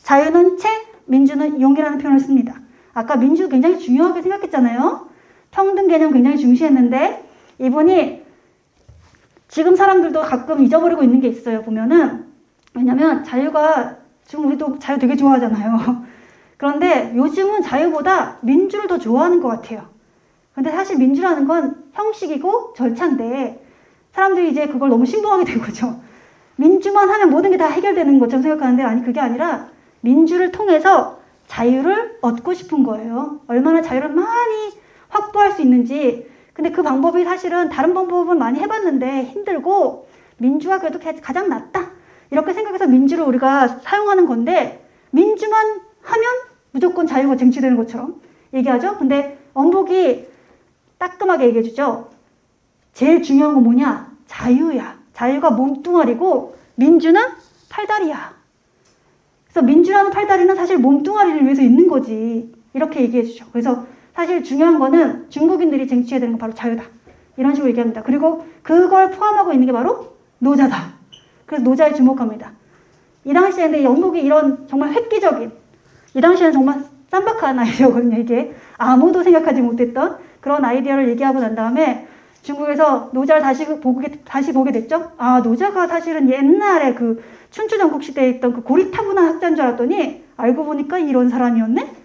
자유는 책, 민주는 용이라는 표현을 씁니다. 아까 민주 굉장히 중요하게 생각했잖아요. 평등 개념 굉장히 중시했는데 이분이 지금 사람들도 가끔 잊어버리고 있는 게 있어요. 보면은 왜냐면 자유가 지금 우리도 자유 되게 좋아하잖아요. 그런데 요즘은 자유보다 민주를 더 좋아하는 것 같아요. 근데 사실 민주라는 건 형식이고 절차인데 사람들이 이제 그걸 너무 신봉하게 된 거죠. 민주만 하면 모든 게 다 해결되는 것처럼 생각하는데 아니 그게 아니라 민주를 통해서 자유를 얻고 싶은 거예요. 얼마나 자유를 많이 확보할 수 있는지. 근데 그 방법이 사실은 다른 방법은 많이 해봤는데 힘들고 민주가 그래도 가장 낫다. 이렇게 생각해서 민주를 우리가 사용하는 건데 민주만 하면 무조건 자유가 쟁취되는 것처럼 얘기하죠. 근데 엄복이 따끔하게 얘기해주죠. 제일 중요한 건 뭐냐? 자유야. 자유가 몸뚱아리고 민주는 팔다리야. 그래서 민주라는 팔다리는 사실 몸뚱아리를 위해서 있는 거지. 이렇게 얘기해주죠. 그래서 사실 중요한 거는 중국인들이 쟁취해야 되는 건 바로 자유다. 이런 식으로 얘기합니다. 그리고 그걸 포함하고 있는 게 바로 노자다. 그래서 노자에 주목합니다. 이 당시에는 영국이 이런 정말 획기적인, 이 당시에는 정말 쌈박한 아이디어거든요. 이게 아무도 생각하지 못했던 그런 아이디어를 얘기하고 난 다음에 중국에서 노자를 다시 보게 됐죠. 아, 노자가 사실은 옛날에 그 춘추 전국 시대에 있던 그 고리타분한 학자인 줄 알았더니 알고 보니까 이런 사람이었네?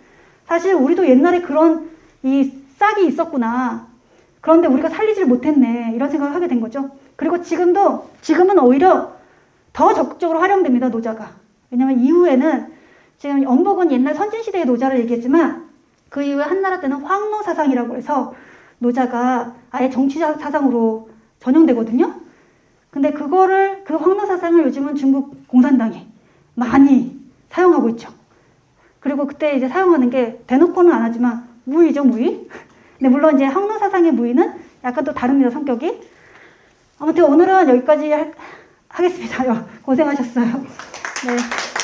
사실 우리도 옛날에 그런 이 싹이 있었구나. 그런데 우리가 살리질 못했네. 이런 생각을 하게 된 거죠. 그리고 지금은 오히려 더 적극적으로 활용됩니다, 노자가. 왜냐면 이후에는 지금 엄복은 옛날 선진시대의 노자를 얘기했지만 그 이후에 한나라 때는 황노사상이라고 해서 노자가 아예 정치 사상으로 전용되거든요. 근데 그 황노사상을 요즘은 중국 공산당이 많이 사용하고 있죠. 그리고 그때 이제 사용하는 게 대놓고는 안 하지만 무의죠, 무의. 근데 물론 이제 황노사상의 무의는 약간 또 다릅니다, 성격이. 아무튼 오늘은 여기까지 하겠습니다. 고생하셨어요. 네.